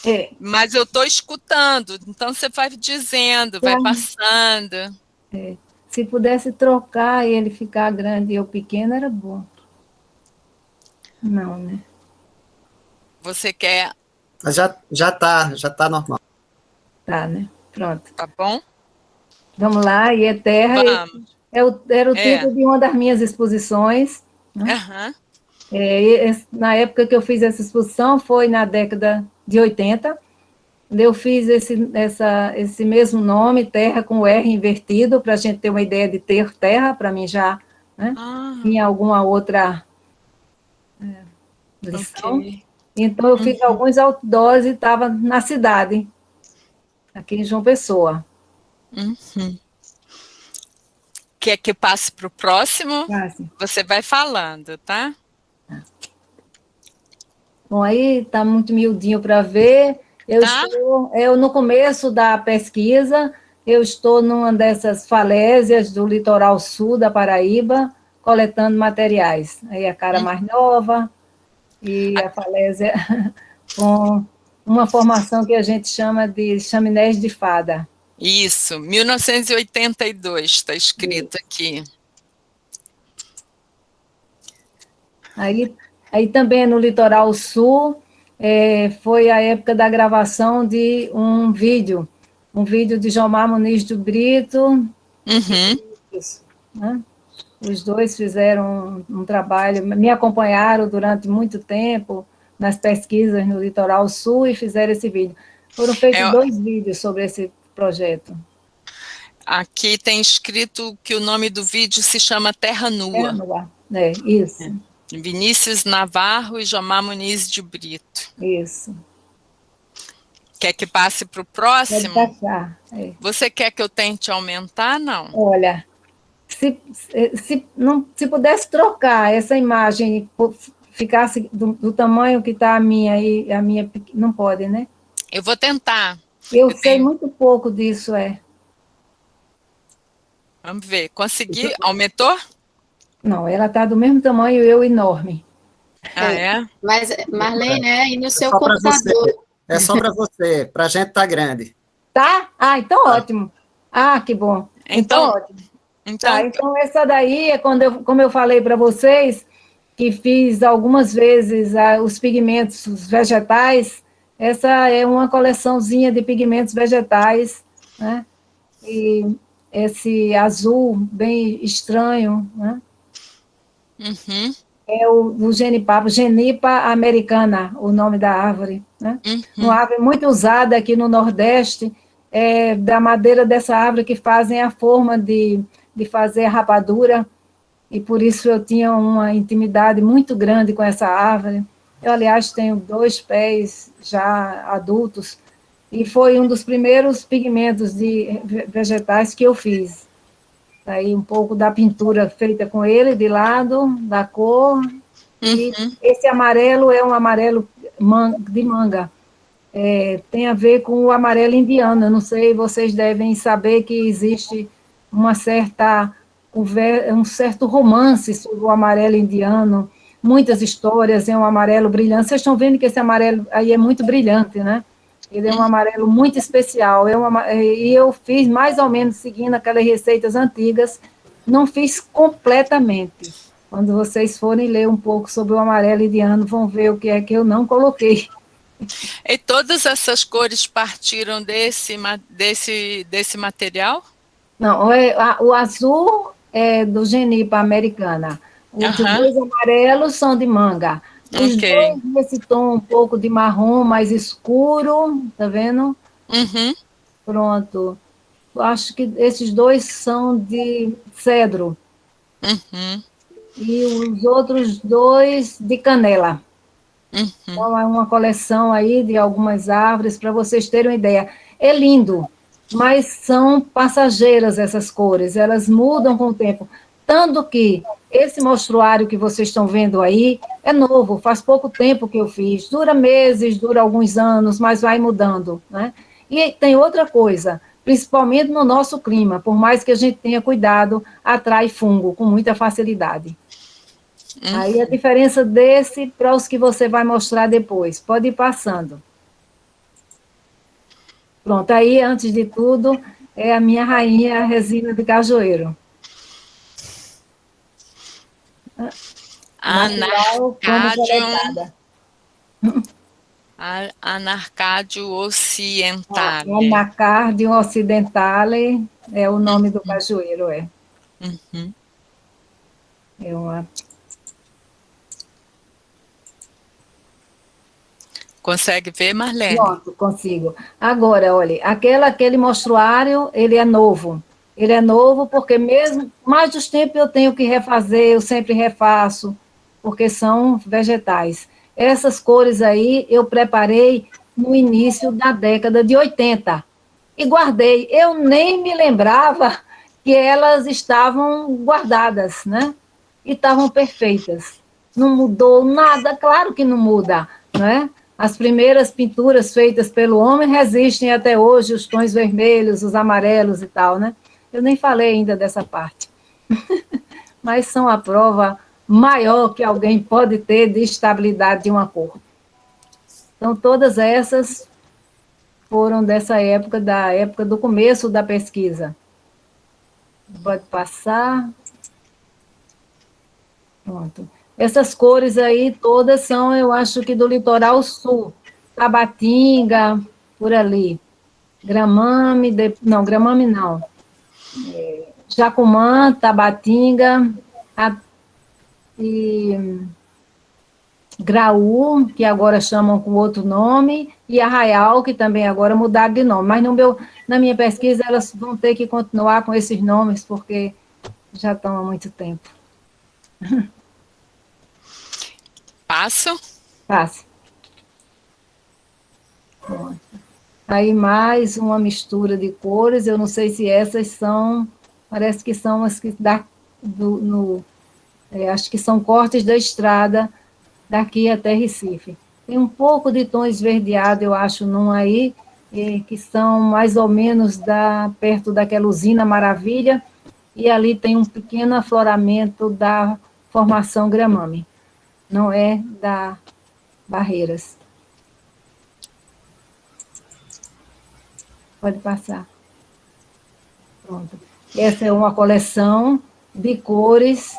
É, Mas eu estou escutando, então você vai dizendo, vai passando. se pudesse trocar e ele ficar grande e eu pequena, era bom. Não, né? Você quer, Já tá normal. Tá, né? Pronto. tá bom? Vamos lá, e é terra. Vamos. Era o É. título de uma das minhas exposições. Né? Aham. Na época que eu fiz essa exposição, foi na década de 80. Eu fiz esse mesmo nome, terra com o R invertido, para a gente ter uma ideia de ter terra, para mim já, né? Tinha alguma outra lição. Ok. Então, eu fiz alguns outdoors e estava na cidade, aqui em João Pessoa. Quer que passe para o próximo? Passe. Você vai falando, tá? Bom, aí está muito miudinho para ver. Eu no começo da pesquisa, eu estou numa dessas falésias do litoral sul da Paraíba, coletando materiais. Aí a cara mais nova e a falésia com uma formação que a gente chama de chaminés de fada. Isso, 1982 está escrito aqui. Aí também no litoral sul, foi a época da gravação de um vídeo de Jomar Muniz do Brito. Isso, né? Os dois fizeram um trabalho, me acompanharam durante muito tempo nas pesquisas no litoral sul e fizeram esse vídeo. Foram feitos 2 vídeos sobre esse projeto. Aqui tem escrito que o nome do vídeo se chama Terra Nua. Terra Nua, isso. Vinícius Navarro e Jomar Muniz de Brito. Isso. Quer que passe para o próximo? Pode passar. Você quer que eu tente aumentar, não? Olha, se pudesse trocar essa imagem, ficasse do tamanho que está a minha, não pode, né? Eu vou tentar. Eu sei muito pouco disso, Vamos ver, consegui? Aumentou? Não, ela está do mesmo tamanho, eu enorme. Mas, Marlene, aí no seu computador... É só para você, para a gente tá grande. Tá? Então ótimo. Que bom. Então ótimo. Então essa daí é como eu falei para vocês, que fiz algumas vezes os pigmentos vegetais, essa é uma coleçãozinha de pigmentos vegetais, né? E esse azul bem estranho, né? É o genipapo, Genipa americana, o nome da árvore, né? Uma árvore muito usada aqui no Nordeste, da madeira dessa árvore que fazem a forma de fazer a rapadura, e por isso eu tinha uma intimidade muito grande com essa árvore. Eu, aliás, tenho 2 pés já adultos, e foi um dos primeiros pigmentos vegetais que eu fiz. Aí um pouco da pintura feita com ele, de lado, da cor, e esse amarelo é um amarelo de manga. Tem a ver com o amarelo indiano. Eu não sei, vocês devem saber que existe um certo romance sobre o amarelo indiano, muitas histórias, é um amarelo brilhante. Vocês estão vendo que esse amarelo aí é muito brilhante, né? Ele é um amarelo muito especial. E eu fiz mais ou menos seguindo aquelas receitas antigas, não fiz completamente. Quando vocês forem ler um pouco sobre o amarelo indiano, vão ver o que é que eu não coloquei. E todas essas cores partiram desse material? Não, o azul é do Genipa americana. Os 2 amarelos são de manga. Os 2 nesse tom um pouco de marrom mais escuro, tá vendo? Pronto. Eu acho que esses 2 são de cedro. E os outros 2 de canela. Então, é uma coleção aí de algumas árvores, para vocês terem uma ideia. É lindo, mas são passageiras essas cores, elas mudam com o tempo. Tanto que esse mostruário que vocês estão vendo aí é novo, faz pouco tempo que eu fiz. Dura meses, dura alguns anos, mas vai mudando, né? E tem outra coisa, principalmente no nosso clima, por mais que a gente tenha cuidado, atrai fungo com muita facilidade. Aí a diferença desse para os que você vai mostrar depois. Pode ir passando. Pronto, aí, antes de tudo, é a minha rainha, a resina de cajueiro. Natural como coletada. Anarcádio occidentale. Anacardium occidentale é o nome do cajueiro, é. É uma... Consegue ver, Marlene? Pronto, consigo. Agora, olha, aquele mostruário, ele é novo. Ele é novo porque mesmo, mais dos tempos eu tenho que refazer, eu sempre refaço, porque são vegetais. Essas cores aí eu preparei no início da década de 80 e guardei. Eu nem me lembrava que elas estavam guardadas, né? E estavam perfeitas. Não mudou nada, claro que não muda, né? As primeiras pinturas feitas pelo homem resistem até hoje, os tons vermelhos, os amarelos e tal, né? Eu nem falei ainda dessa parte. Mas são a prova maior que alguém pode ter de estabilidade de uma cor. Então, todas essas foram dessa época, da época do começo da pesquisa. Pode passar. Pronto. Essas cores aí todas são, eu acho que do litoral sul. Tabatinga, por ali. Gramame, Gramame não. Jacumã, Tabatinga, e Graú, que agora chamam com outro nome, e Arraial, que também agora mudaram de nome. Mas na minha pesquisa elas vão ter que continuar com esses nomes, porque já estão há muito tempo. Passo? Passe. Pronto. Aí mais uma mistura de cores, eu não sei se essas são, parece que são as que dá acho que são cortes da estrada daqui até Recife. Tem um pouco de tom esverdeado, eu acho, num aí, que são mais ou menos perto daquela usina Maravilha, e ali tem um pequeno afloramento da formação Gramame. Não é da Barreiras. Pode passar. Pronto. Essa é uma coleção de cores,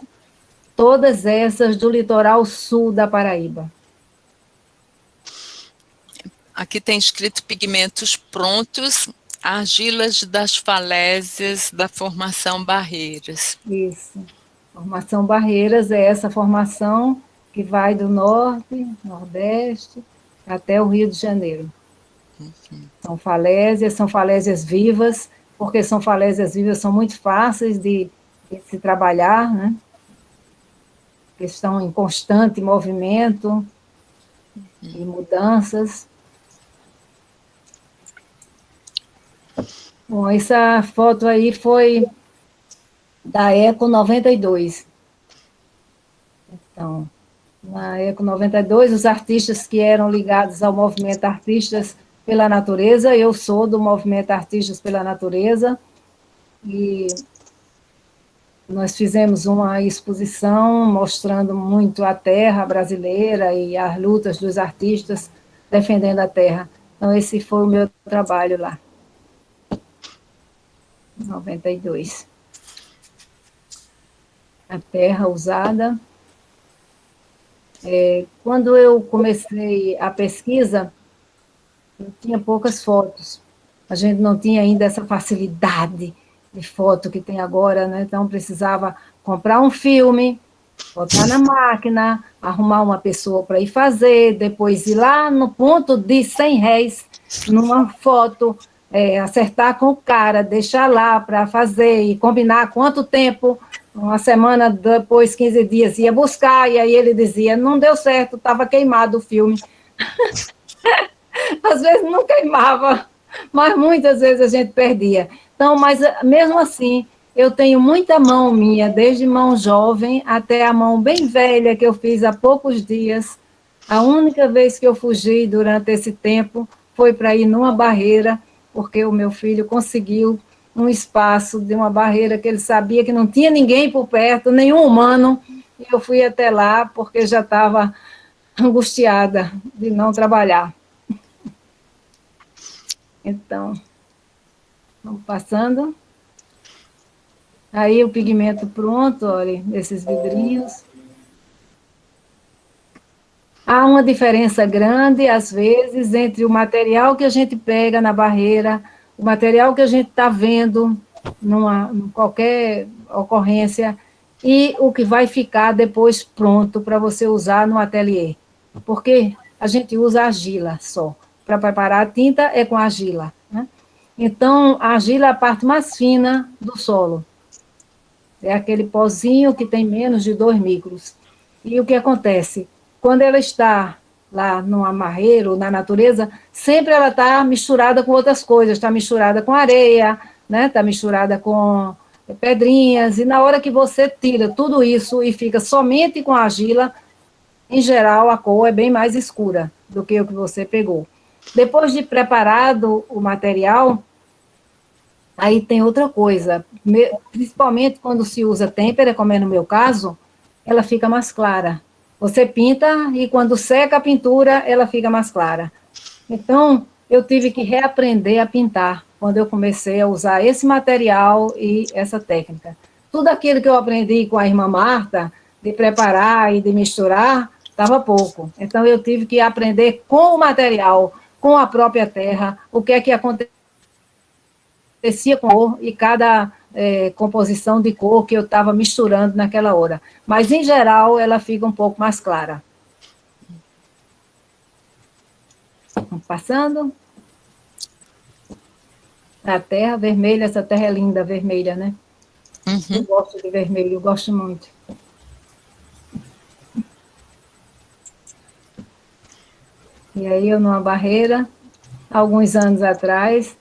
todas essas do litoral sul da Paraíba. Aqui tem escrito pigmentos prontos, argilas das falésias da formação Barreiras. Isso. Formação Barreiras é essa formação que vai do norte, nordeste, até o Rio de Janeiro. São falésias vivas, porque são falésias vivas, são muito fáceis de se trabalhar, né? Que estão em constante movimento e mudanças. Bom, essa foto aí foi da Eco 92. Então, na Eco 92, os artistas que eram ligados ao movimento Artistas pela Natureza, eu sou do movimento Artistas pela Natureza, e nós fizemos uma exposição mostrando muito a terra brasileira e as lutas dos artistas defendendo a terra. Então, esse foi o meu trabalho lá. 92. A terra usada. Quando eu comecei a pesquisa, eu tinha poucas fotos. A gente não tinha ainda essa facilidade de foto que tem agora, né? Então precisava comprar um filme, botar na máquina, arrumar uma pessoa para ir fazer, depois ir lá no ponto de R$100 numa foto, acertar com o cara, deixar lá para fazer e combinar quanto tempo. Uma semana depois, 15 dias, ia buscar, e aí ele dizia, não deu certo, estava queimado o filme. Às vezes não queimava, mas muitas vezes a gente perdia. Então, mas mesmo assim, eu tenho muita mão minha, desde mão jovem até a mão bem velha que eu fiz há poucos dias. A única vez que eu fugi durante esse tempo foi para ir numa barreira, porque o meu filho conseguiu um espaço de uma barreira que ele sabia que não tinha ninguém por perto, nenhum humano, e eu fui até lá porque já estava angustiada de não trabalhar. Então, vamos passando. Aí o pigmento pronto, olha, esses vidrinhos. Há uma diferença grande, às vezes, entre o material que a gente pega na barreira, o material que a gente está vendo em qualquer ocorrência, e o que vai ficar depois pronto para você usar no ateliê. Porque a gente usa argila só. Para preparar a tinta é com argila, né? Então, a argila é a parte mais fina do solo. É aquele pozinho que tem menos de 2 micros. E o que acontece? Quando ela está lá no amarreiro, na natureza, sempre ela está misturada com outras coisas, está misturada com areia, né? Está misturada com pedrinhas, e na hora que você tira tudo isso e fica somente com a argila, em geral a cor é bem mais escura do que o que você pegou. Depois de preparado o material, aí tem outra coisa, principalmente quando se usa têmpera, como é no meu caso, ela fica mais clara. Você pinta e quando seca a pintura, ela fica mais clara. Então, eu tive que reaprender a pintar quando eu comecei a usar esse material e essa técnica. Tudo aquilo que eu aprendi com a irmã Marta, de preparar e de misturar, estava pouco. Então, eu tive que aprender com o material, com a própria terra, o que é que acontecia com a cor e cada composição de cor que eu estava misturando naquela hora. Mas, em geral, ela fica um pouco mais clara. Vamos passando. A terra vermelha, essa terra é linda, vermelha, né? Eu gosto de vermelho, eu gosto muito. E aí, eu numa barreira, alguns anos atrás.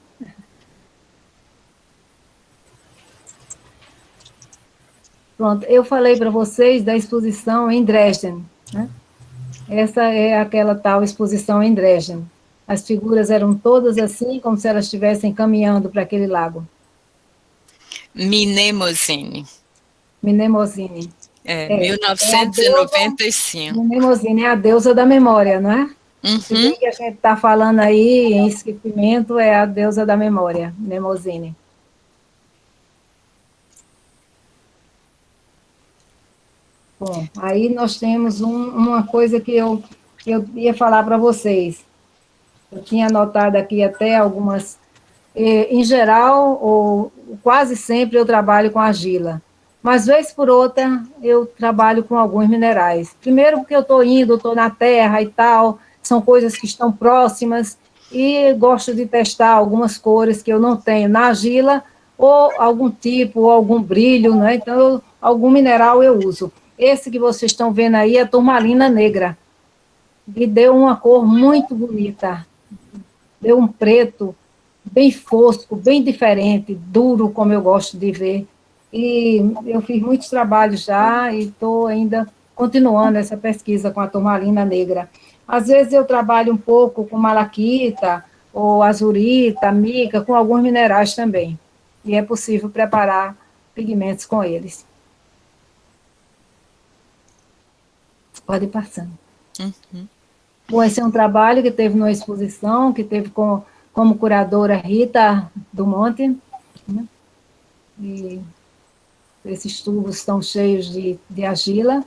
Pronto, eu falei para vocês da exposição em Dresden, né? Essa é aquela tal exposição em Dresden. As figuras eram todas assim, como se elas estivessem caminhando para aquele lago. Mnemosine. Mnemosine. 1995. Mnemosine é a deusa da memória, não é? Se bem que a gente está falando aí em esquecimento, é a deusa da memória, Mnemosine. Bom, aí nós temos uma coisa que eu ia falar para vocês. Eu tinha anotado aqui até algumas. Em geral, ou quase sempre, eu trabalho com argila. Mas, vez por outra, eu trabalho com alguns minerais. Primeiro, porque eu estou na terra e tal, são coisas que estão próximas, e gosto de testar algumas cores que eu não tenho na argila, ou algum tipo, ou algum brilho, né? Então, algum mineral eu uso. Esse que vocês estão vendo aí é turmalina negra. E deu uma cor muito bonita. Deu um preto bem fosco, bem diferente, duro, como eu gosto de ver. E eu fiz muitos trabalhos já e estou ainda continuando essa pesquisa com a turmalina negra. Às vezes eu trabalho um pouco com malaquita, ou azurita, mica, com alguns minerais também. E é possível preparar pigmentos com eles. Pode ir passando. Bom, esse é um trabalho que teve numa exposição, que teve como curadora Rita do Monte, né? E esses tubos estão cheios de argila.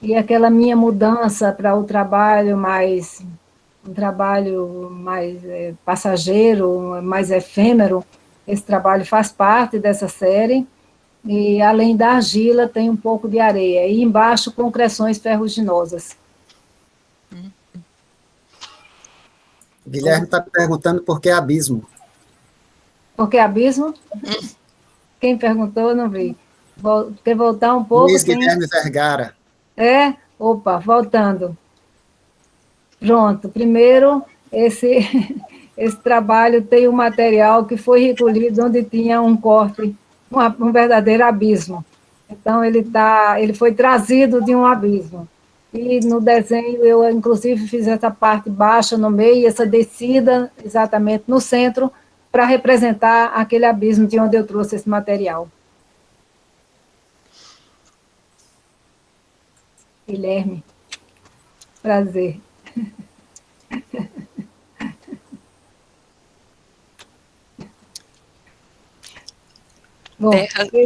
E aquela minha mudança para um trabalho mais passageiro, mais efêmero, esse trabalho faz parte dessa série. E, além da argila, tem um pouco de areia. E embaixo, concreções ferruginosas. Guilherme está perguntando por que abismo. Por que abismo? Quem perguntou, não vi. Quer voltar um pouco? Luiz Guilherme Vergara. Opa, voltando. Pronto, primeiro, esse trabalho tem um material que foi recolhido onde tinha um corte um verdadeiro abismo. Então, ele foi trazido de um abismo. E no desenho, eu, inclusive, fiz essa parte baixa no meio, e essa descida exatamente no centro, para representar aquele abismo de onde eu trouxe esse material. Guilherme, prazer. Bom,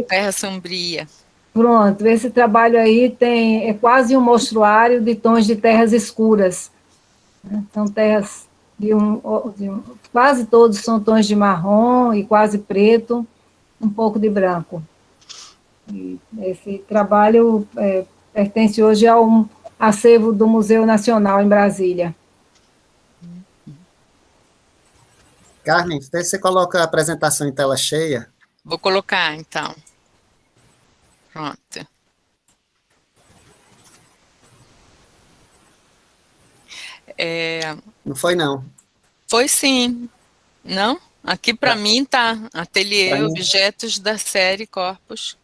Terra Sombria. Pronto, esse trabalho aí é quase um mostruário de tons de terras escuras. Né? São terras quase todos são tons de marrom e quase preto, um pouco de branco. E esse trabalho pertence hoje ao acervo do Museu Nacional em Brasília. Carmen, vê se você coloca a apresentação em tela cheia. Vou colocar, então. Pronto. Não foi, não. Foi sim. Não? Aqui para mim tá Ateliê Pra mim- Objetos da série Corpus.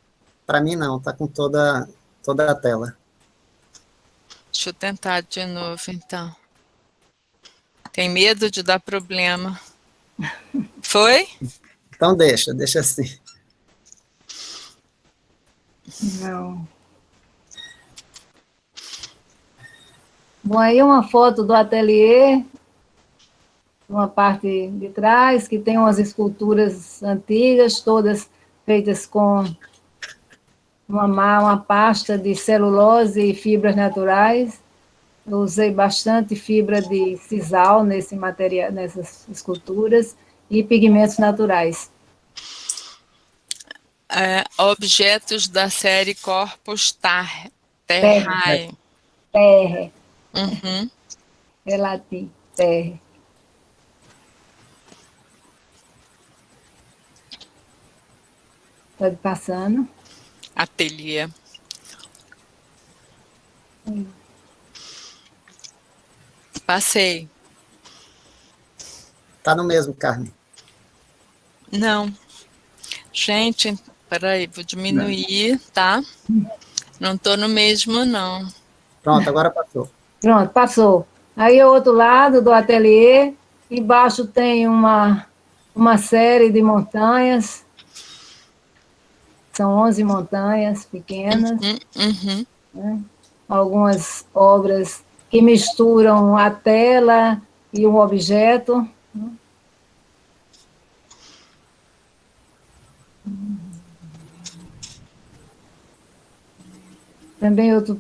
Para mim, não. Está com toda a tela. Deixa eu tentar de novo, então. Tem medo de dar problema. Foi? Então, deixa assim. Não. Bom, aí uma foto do ateliê, uma parte de trás, que tem umas esculturas antigas, todas feitas com uma pasta de celulose e fibras naturais. Eu usei bastante fibra de sisal nesse material, nessas esculturas, e pigmentos naturais. Objetos da série Corpus Terrae. Terra, Uhum. é latim, terra. Pode passando. Ateliê. Passei. Está no mesmo, Carmen. Não. Gente, peraí, vou diminuir, tá? Não estou no mesmo, não. Pronto, agora passou. Pronto, passou. Aí o outro lado do ateliê, embaixo tem uma série de montanhas, são 11 montanhas pequenas, né? Algumas obras que misturam a tela e o objeto. Também outro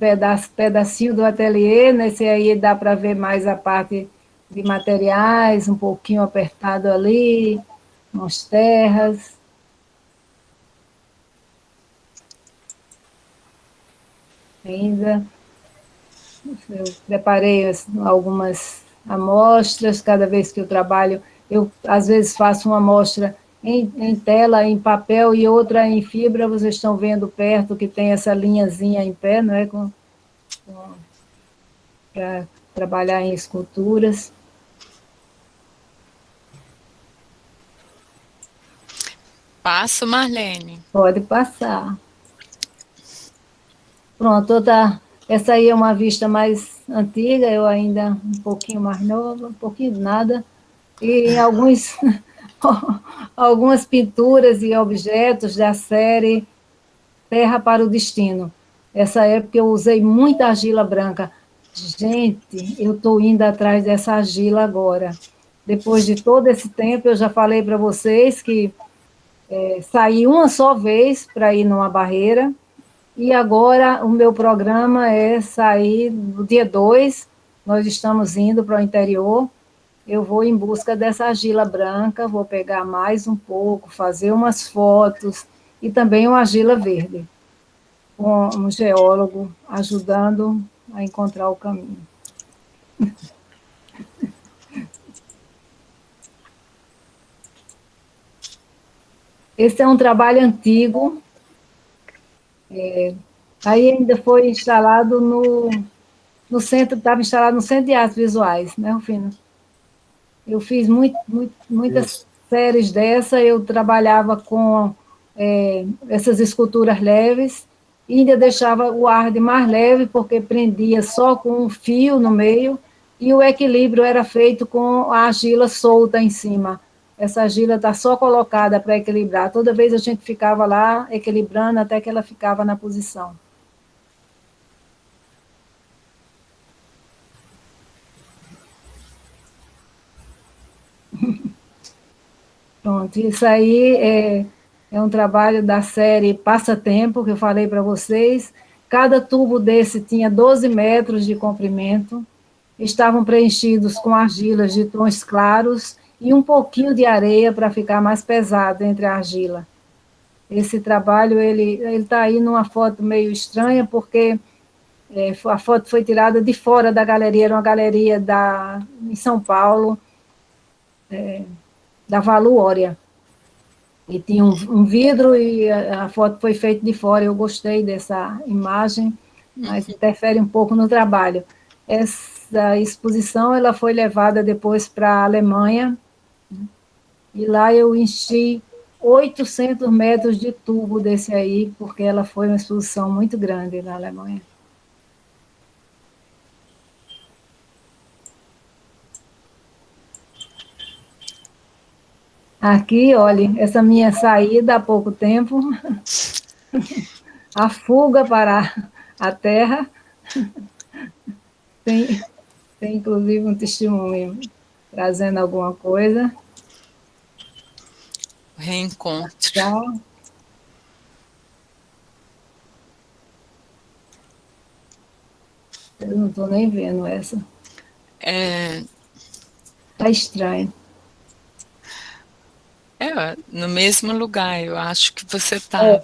pedacinho do ateliê, nesse aí dá para ver mais a parte de materiais, um pouquinho apertado ali, umas terras. Ainda eu preparei algumas amostras, cada vez que eu trabalho, eu às vezes faço uma amostra em tela, em papel, e outra em fibra. Vocês estão vendo perto que tem essa linhazinha em pé, não é? Para trabalhar em esculturas. Passo, Marlene. Pode passar. Pronto, essa aí é uma vista mais antiga, eu ainda um pouquinho mais nova, um pouquinho de nada, e em algumas pinturas e objetos da série Terra para o Destino. Essa época eu usei muita argila branca. Gente, eu estou indo atrás dessa argila agora. Depois de todo esse tempo, eu já falei para vocês que saí uma só vez para ir numa barreira, e agora o meu programa é sair no dia 2, nós estamos indo para o interior, eu vou em busca dessa argila branca, vou pegar mais um pouco, fazer umas fotos, e também uma argila verde, com um geólogo ajudando a encontrar o caminho. Esse é um trabalho antigo, aí ainda foi instalado no centro, estava instalado no Centro de Artes Visuais, né, Rufino? Eu fiz muitas Isso. séries dessa, eu trabalhava com essas esculturas leves, e ainda deixava o arde mais leve, porque prendia só com um fio no meio, e o equilíbrio era feito com a argila solta em cima. Essa argila está só colocada para equilibrar. Toda vez a gente ficava lá equilibrando até que ela ficava na posição. Pronto, isso aí é um trabalho da série Passatempo, que eu falei para vocês. Cada tubo desse tinha 12 metros de comprimento, estavam preenchidos com argilas de tons claros e um pouquinho de areia para ficar mais pesado entre a argila. Esse trabalho, ele está aí numa foto meio estranha, porque a foto foi tirada de fora da galeria, era uma galeria em São Paulo, da Valuória. E tinha um vidro e a foto foi feita de fora. Eu gostei dessa imagem, mas interfere um pouco no trabalho. Essa exposição ela foi levada depois para a Alemanha, e lá eu enchi 800 metros de tubo desse aí, porque ela foi uma exposição muito grande na Alemanha. Aqui, olha, essa minha saída há pouco tempo, a fuga para a terra, tem inclusive um testemunho trazendo alguma coisa. Reencontro. Tchau. Eu não estou nem vendo essa. Está estranho. No mesmo lugar, eu acho que você estava.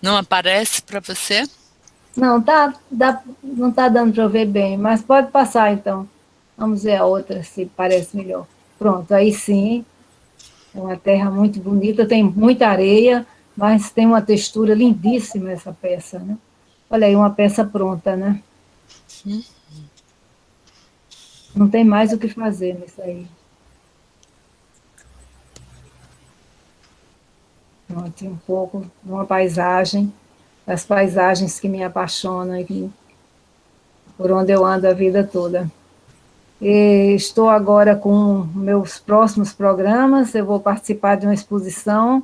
Não aparece para você? Não, não está dando para eu ver bem, mas pode passar, então. Vamos ver a outra, se parece melhor. Pronto, aí sim. É uma terra muito bonita, tem muita areia, mas tem uma textura lindíssima essa peça, né? Olha aí, uma peça pronta, né? Não tem mais o que fazer nisso aí. Pronto, um pouco de uma paisagem, das paisagens que me apaixonam e por onde eu ando a vida toda. E estou agora com meus próximos programas, eu vou participar de uma exposição,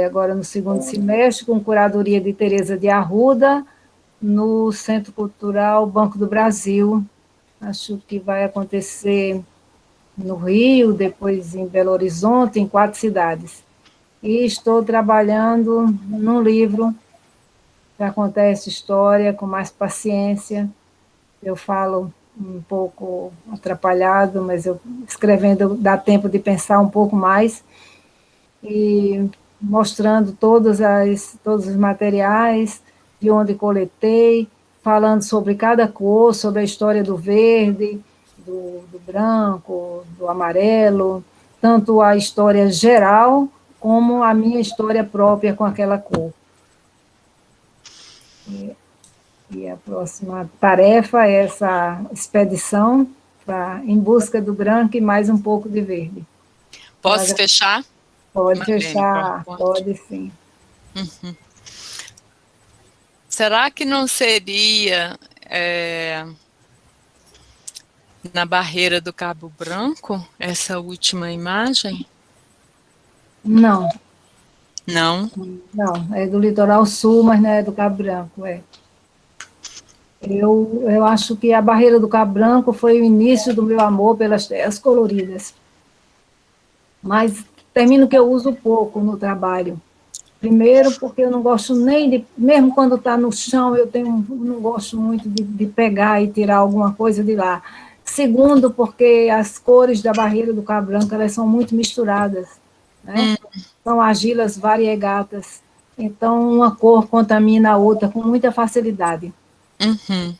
agora no segundo semestre, com curadoria de Teresa de Arruda, no Centro Cultural Banco do Brasil. Acho que vai acontecer no Rio, depois em Belo Horizonte, em 4 cidades. E estou trabalhando num livro para contar essa história com mais paciência. Eu falo um pouco atrapalhado, mas eu escrevendo dá tempo de pensar um pouco mais, e mostrando todos os materiais, de onde coletei, falando sobre cada cor, sobre a história do verde, do branco, do amarelo, tanto a história geral, como a minha história própria com aquela cor. E a próxima tarefa é essa expedição em busca do branco e mais um pouco de verde. Posso fechar? Pode fechar, pode sim. Uhum. Será que não seria na barreira do Cabo Branco essa última imagem? Não. Não? Não, é do litoral sul, mas não é do Cabo Branco, Eu acho que a barreira do Cabo Branco foi o início do meu amor pelas terras coloridas. Mas termino que eu uso pouco no trabalho. Primeiro, porque eu não gosto nem de... Mesmo quando está no chão, não gosto muito de pegar e tirar alguma coisa de lá. Segundo, porque as cores da barreira do Cabo Branco, elas são muito misturadas, né? São argilas variegatas. Então, uma cor contamina a outra com muita facilidade. Uhum.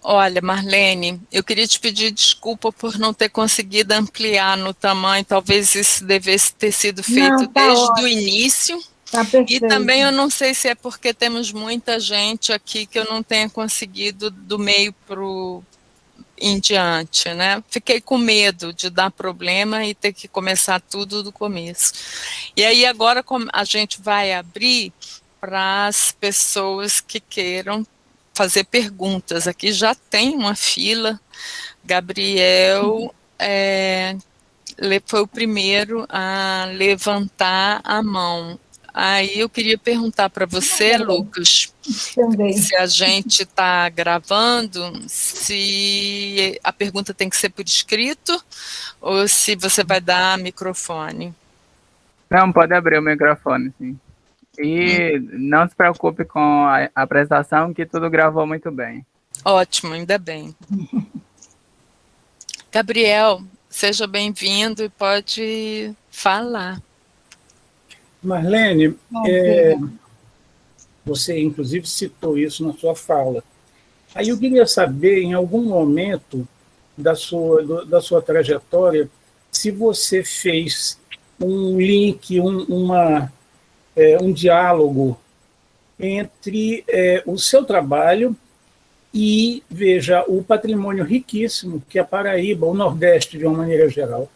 Olha, Marlene, eu queria te pedir desculpa por não ter conseguido ampliar no tamanho, talvez isso devesse ter sido feito desde o início. Tá perfeito. E também eu não sei se é porque temos muita gente aqui que eu não tenha conseguido do meio em diante, né? Fiquei com medo de dar problema e ter que começar tudo do começo. E aí agora a gente vai abrir para as pessoas que queiram fazer perguntas. Aqui já tem uma fila. Gabriel foi o primeiro a levantar a mão. Aí eu queria perguntar para você, Lucas, Também. se a gente está gravando, se a pergunta tem que ser por escrito ou se você vai dar microfone. Não, pode abrir o microfone, sim. E não se preocupe com a apresentação, que tudo gravou muito bem. Ótimo, ainda bem. Gabriel, seja bem-vindo e pode falar. Marlene, você inclusive citou isso na sua fala. Aí eu queria saber, em algum momento da sua trajetória, se você fez um link, um diálogo entre o seu trabalho e, veja, o patrimônio riquíssimo que a Paraíba, o Nordeste de uma maneira geral,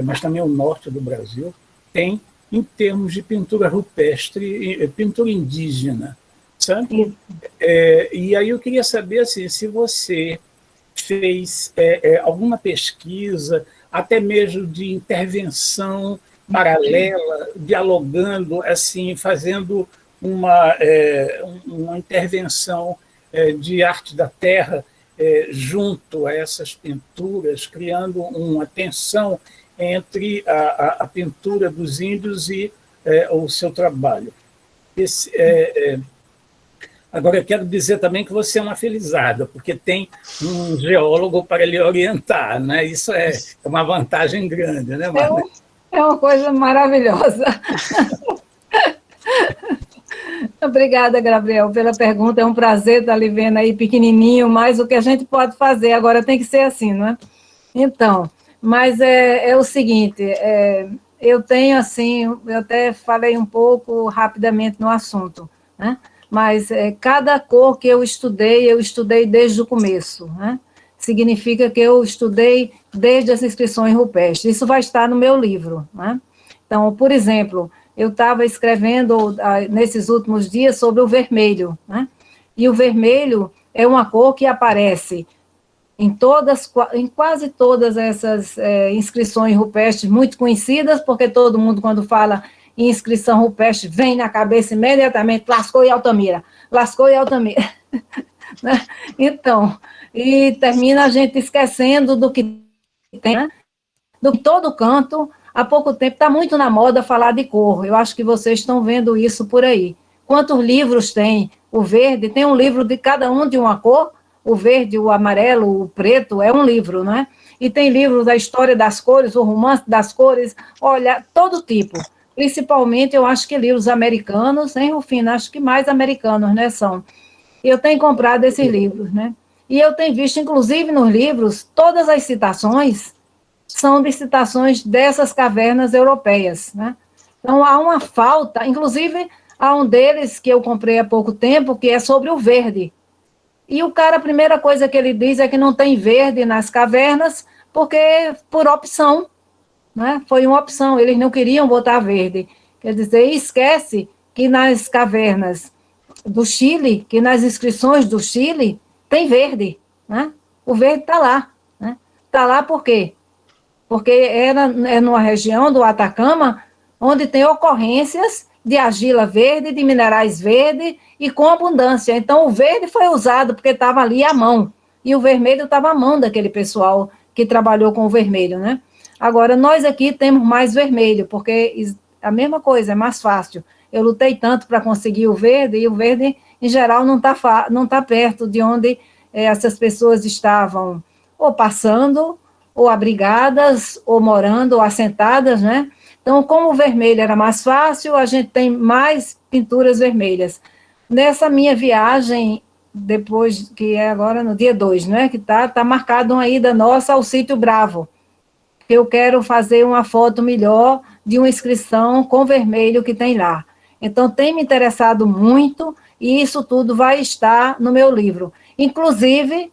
mas também o Norte do Brasil, tem em termos de pintura rupestre, pintura indígena, sabe? E aí eu queria saber assim, se você fez alguma pesquisa, até mesmo de intervenção paralela, dialogando, assim, fazendo uma intervenção de arte da terra junto a essas pinturas, criando uma tensão entre a pintura dos índios e o seu trabalho. Agora, eu quero dizer também que você é uma felizada, porque tem um geólogo para lhe orientar, né? Isso é uma vantagem grande, né, Marlene? É uma coisa maravilhosa. Obrigada, Gabriel, pela pergunta. É um prazer estar ali vendo aí pequenininho, mas o que a gente pode fazer agora tem que ser assim, não é? Então, mas é o seguinte, eu tenho assim, eu até falei um pouco rapidamente no assunto, né? Mas cada cor que eu estudei desde o começo, né? Significa que eu estudei desde as inscrições rupestres. Isso vai estar no meu livro, né? Então, por exemplo, eu estava escrevendo nesses últimos dias sobre o vermelho, né? E o vermelho é uma cor que aparece em quase todas essas inscrições rupestres muito conhecidas, porque todo mundo, quando fala em inscrição rupestre, vem na cabeça imediatamente Lascaux e Altamira, Lascaux e Altamira. Né? Então, e termina a gente esquecendo do que tem, né? Do que todo canto, há pouco tempo, está muito na moda falar de cor, eu acho que vocês estão vendo isso por aí. Quantos livros tem? O verde, tem um livro de cada um de uma cor, o verde, o amarelo, o preto, é um livro, né? E tem livros da história das cores, o romance das cores, olha, todo tipo. Principalmente, eu acho que livros americanos, hein, Rufina? Acho que mais americanos, né, são. Eu tenho comprado esses livros, né? E eu tenho visto, inclusive, nos livros, todas as citações são de citações dessas cavernas europeias, né? Então, há uma falta, inclusive, há um deles que eu comprei há pouco tempo, que é sobre o verde. E o cara, a primeira coisa que ele diz é que não tem verde nas cavernas, porque por opção, né? Foi uma opção, eles não queriam botar verde. Quer dizer, esquece que nas cavernas do Chile, que nas inscrições do Chile, tem verde, né? O verde está lá, né? Está lá por quê? Porque é numa região do Atacama, onde tem ocorrências de argila verde, de minerais verdes, e com abundância. Então, o verde foi usado porque estava ali à mão, e o vermelho estava à mão daquele pessoal que trabalhou com o vermelho, né? Agora, nós aqui temos mais vermelho, porque a mesma coisa, é mais fácil. Eu lutei tanto para conseguir o verde, e o verde, em geral, não tá perto de onde essas pessoas estavam ou passando, ou abrigadas, ou morando, ou assentadas, né? Então, como o vermelho era mais fácil, a gente tem mais pinturas vermelhas. Nessa minha viagem, depois, que é agora no dia 2, né? Que tá marcado uma ida nossa ao Sítio Bravo. Eu quero fazer uma foto melhor de uma inscrição com vermelho que tem lá. Então, tem me interessado muito, e isso tudo vai estar no meu livro. Inclusive,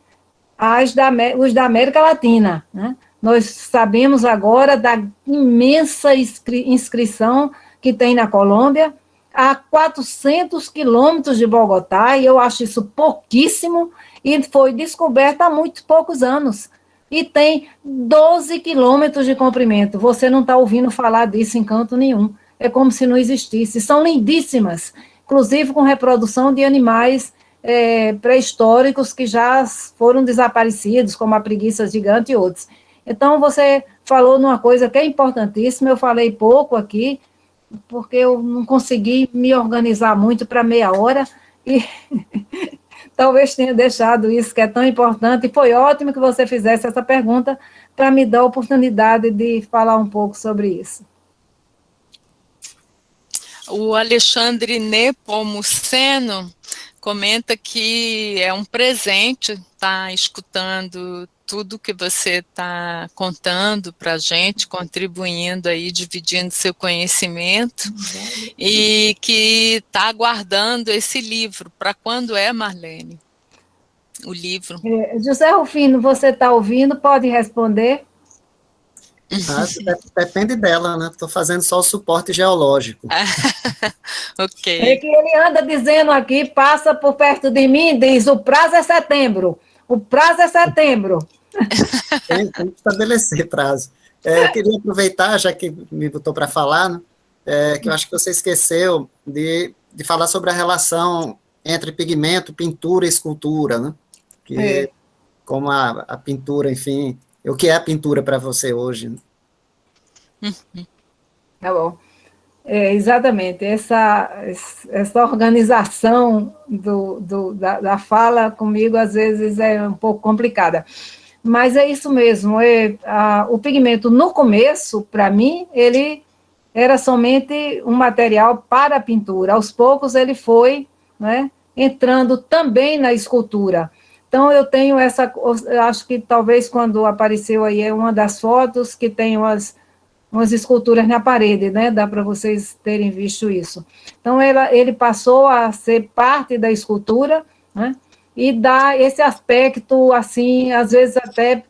os da América Latina, né? Nós sabemos agora da imensa inscrição que tem na Colômbia, a 400 quilômetros de Bogotá, e eu acho isso pouquíssimo, e foi descoberta há muito poucos anos. E tem 12 quilômetros de comprimento. Você não está ouvindo falar disso em canto nenhum. É como se não existisse. São lindíssimas, inclusive com reprodução de animais pré-históricos que já foram desaparecidos, como a preguiça gigante e outros. Então, você falou numa coisa que é importantíssima, eu falei pouco aqui, porque eu não consegui me organizar muito para meia hora, e talvez tenha deixado isso que é tão importante, e foi ótimo que você fizesse essa pergunta para me dar a oportunidade de falar um pouco sobre isso. O Alexandre Nepomuceno comenta que é um presente estar escutando tudo que você está contando para a gente, contribuindo aí, dividindo seu conhecimento, e que está aguardando esse livro. Para quando é, Marlene? O livro? José Rufino, você está ouvindo? Pode responder? Depende dela, né? Estou fazendo só o suporte geológico. Ok. É que ele anda dizendo aqui, passa por perto de mim e diz, o prazo é setembro. O prazo é setembro. Tem que estabelecer prazo. Eu queria aproveitar, já que me botou para falar, né, que eu acho que você esqueceu de falar sobre a relação entre pigmento, pintura e escultura, né? Que, como a pintura, enfim, o que é a pintura para você hoje? Né? Tá bom. Exatamente, essa organização da fala comigo, às vezes, é um pouco complicada. Mas é isso mesmo, o pigmento, no começo, para mim, ele era somente um material para a pintura. Aos poucos, ele foi, né, entrando também na escultura. Então, eu tenho eu acho que talvez quando apareceu aí é uma das fotos que tem umas esculturas na parede, né? Dá para vocês terem visto isso. Então, ele passou a ser parte da escultura, né? E dá esse aspecto, assim, às vezes até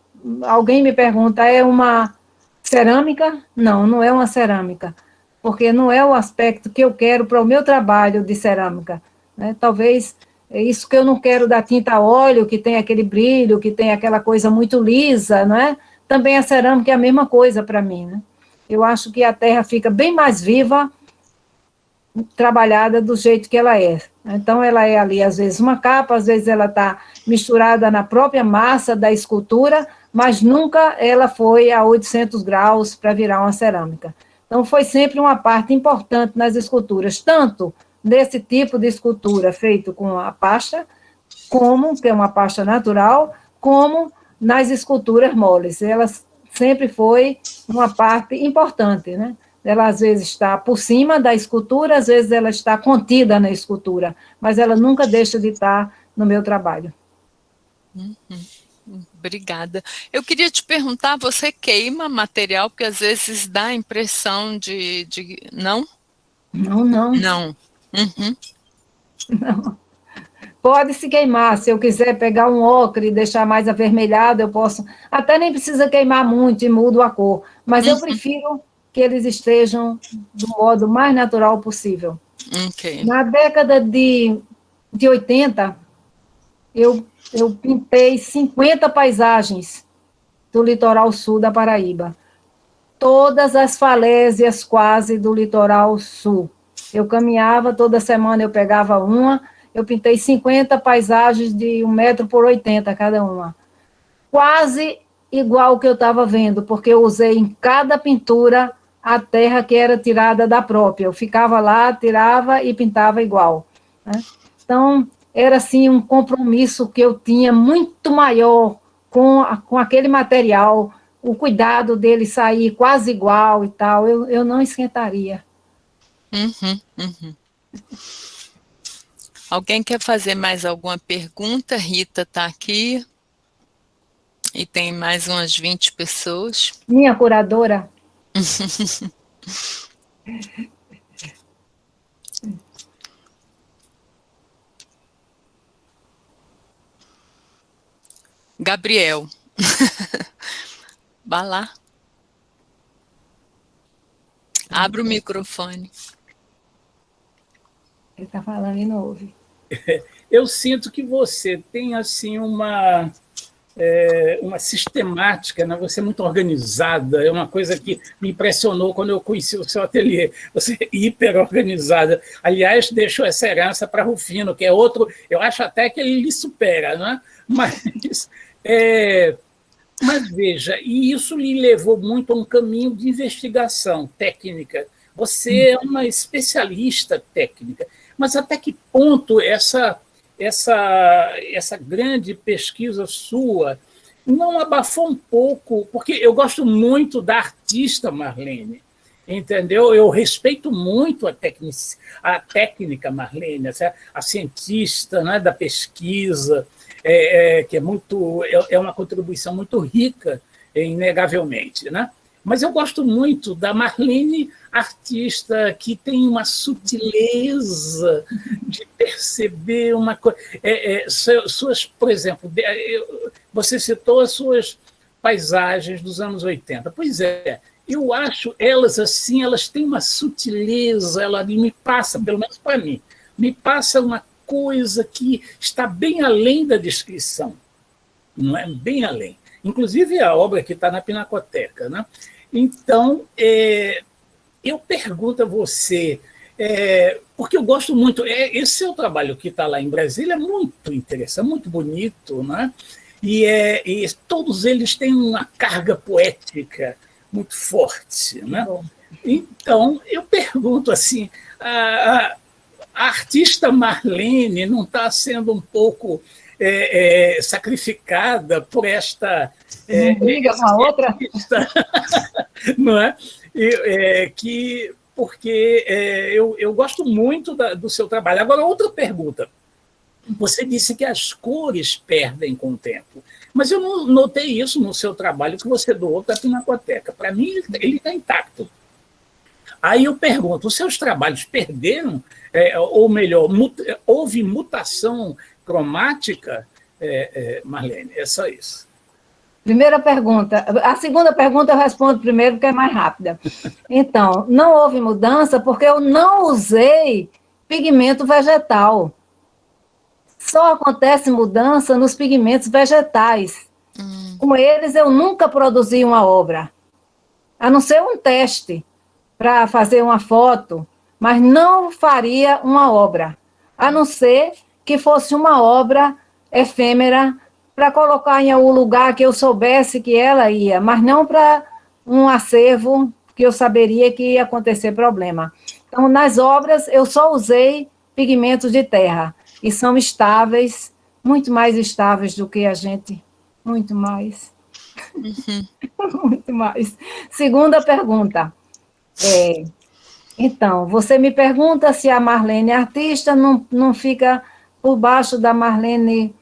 alguém me pergunta, é uma cerâmica? Não, não é uma cerâmica, porque não é o aspecto que eu quero para o meu trabalho de cerâmica, né? Talvez é isso que eu não quero da tinta a óleo, que tem aquele brilho, que tem aquela coisa muito lisa, não é? Também a cerâmica é a mesma coisa para mim, né? Eu acho que a terra fica bem mais viva, trabalhada do jeito que ela é. Então, ela é ali, às vezes, uma capa, às vezes ela está misturada na própria massa da escultura, mas nunca ela foi a 800 graus para virar uma cerâmica. Então, foi sempre uma parte importante nas esculturas, tanto desse tipo de escultura feito com a pasta, que é uma pasta natural, como nas esculturas moles. Elas sempre foi uma parte importante, né? Ela às vezes está por cima da escultura, às vezes ela está contida na escultura, mas ela nunca deixa de estar no meu trabalho. Obrigada. Eu queria te perguntar, você queima material, porque às vezes dá a impressão de... Não? Não, não. Não. Uhum. Não. Pode se queimar, se eu quiser pegar um ocre e deixar mais avermelhado, eu posso, até nem precisa queimar muito e mudo a cor, mas eu prefiro que eles estejam do modo mais natural possível. Okay. Na década de 80, eu pintei 50 paisagens do litoral sul da Paraíba, todas as falésias quase do litoral sul. Eu caminhava, toda semana eu pegava uma, eu pintei 50 paisagens de 1 metro por 80 cada uma. Quase igual que eu estava vendo, porque eu usei em cada pintura a terra que era tirada da própria. Eu ficava lá, tirava e pintava igual, né? Então, era assim um compromisso que eu tinha muito maior com aquele material, o cuidado dele sair quase igual e tal, eu não esquentaria. Uhum. Alguém quer fazer mais alguma pergunta? Rita está aqui. E tem mais umas 20 pessoas. Minha curadora. Gabriel. Vá lá. Abre o microfone. Ele está falando e não ouve. Eu sinto que você tem assim uma sistemática, né? Você é muito organizada, é uma coisa que me impressionou quando eu conheci o seu ateliê. Você é hiper organizada. Aliás, deixou essa herança para Rufino, que é outro, eu acho até que ele lhe supera, né? Mas veja, e isso lhe levou muito a um caminho de investigação técnica. Você é uma especialista técnica, mas até que ponto essa grande pesquisa sua não abafou um pouco? Porque eu gosto muito da artista Marlene, entendeu? Eu respeito muito a técnica Marlene, a cientista, né, da pesquisa, que é uma contribuição muito rica, inegavelmente, né? Mas eu gosto muito da Marlene artista, que tem uma sutileza de perceber uma coisa. Por exemplo, você citou as suas paisagens dos anos 80. Pois é, eu acho elas assim, elas têm uma sutileza, ela me passa, pelo menos para mim, me passa uma coisa que está bem além da descrição, não é? Bem além. Inclusive a obra que está na Pinacoteca, né? Então, eu pergunto a você, porque eu gosto muito, esse seu trabalho que está lá em Brasília é muito interessante, muito bonito, né? E todos eles têm uma carga poética muito forte, né? Então, eu pergunto assim, a artista Marlene não está sendo um pouco sacrificada por esta... briga com a outra? Não é? Porque eu gosto muito do seu trabalho. Agora, outra pergunta. Você disse que as cores perdem com o tempo, mas eu não notei isso no seu trabalho que você doou para a Pinacoteca. Para mim, ele está intacto. Aí eu pergunto, os seus trabalhos perderam, ou melhor, houve mutação cromática, Marlene? É só isso. Primeira pergunta. A segunda pergunta eu respondo primeiro, porque é mais rápida. Então, não houve mudança porque eu não usei pigmento vegetal. Só acontece mudança nos pigmentos vegetais. Com eles, eu nunca produzi uma obra, a não ser um teste para fazer uma foto, mas não faria uma obra, a não ser que fosse uma obra efêmera para colocar em algum lugar que eu soubesse que ela ia, mas não para um acervo que eu saberia que ia acontecer problema. Então, nas obras, eu só usei pigmentos de terra, e são estáveis, muito mais estáveis do que a gente, muito mais. Muito mais. Segunda pergunta. Então, você me pergunta se a Marlene artista não fica por baixo da Marlene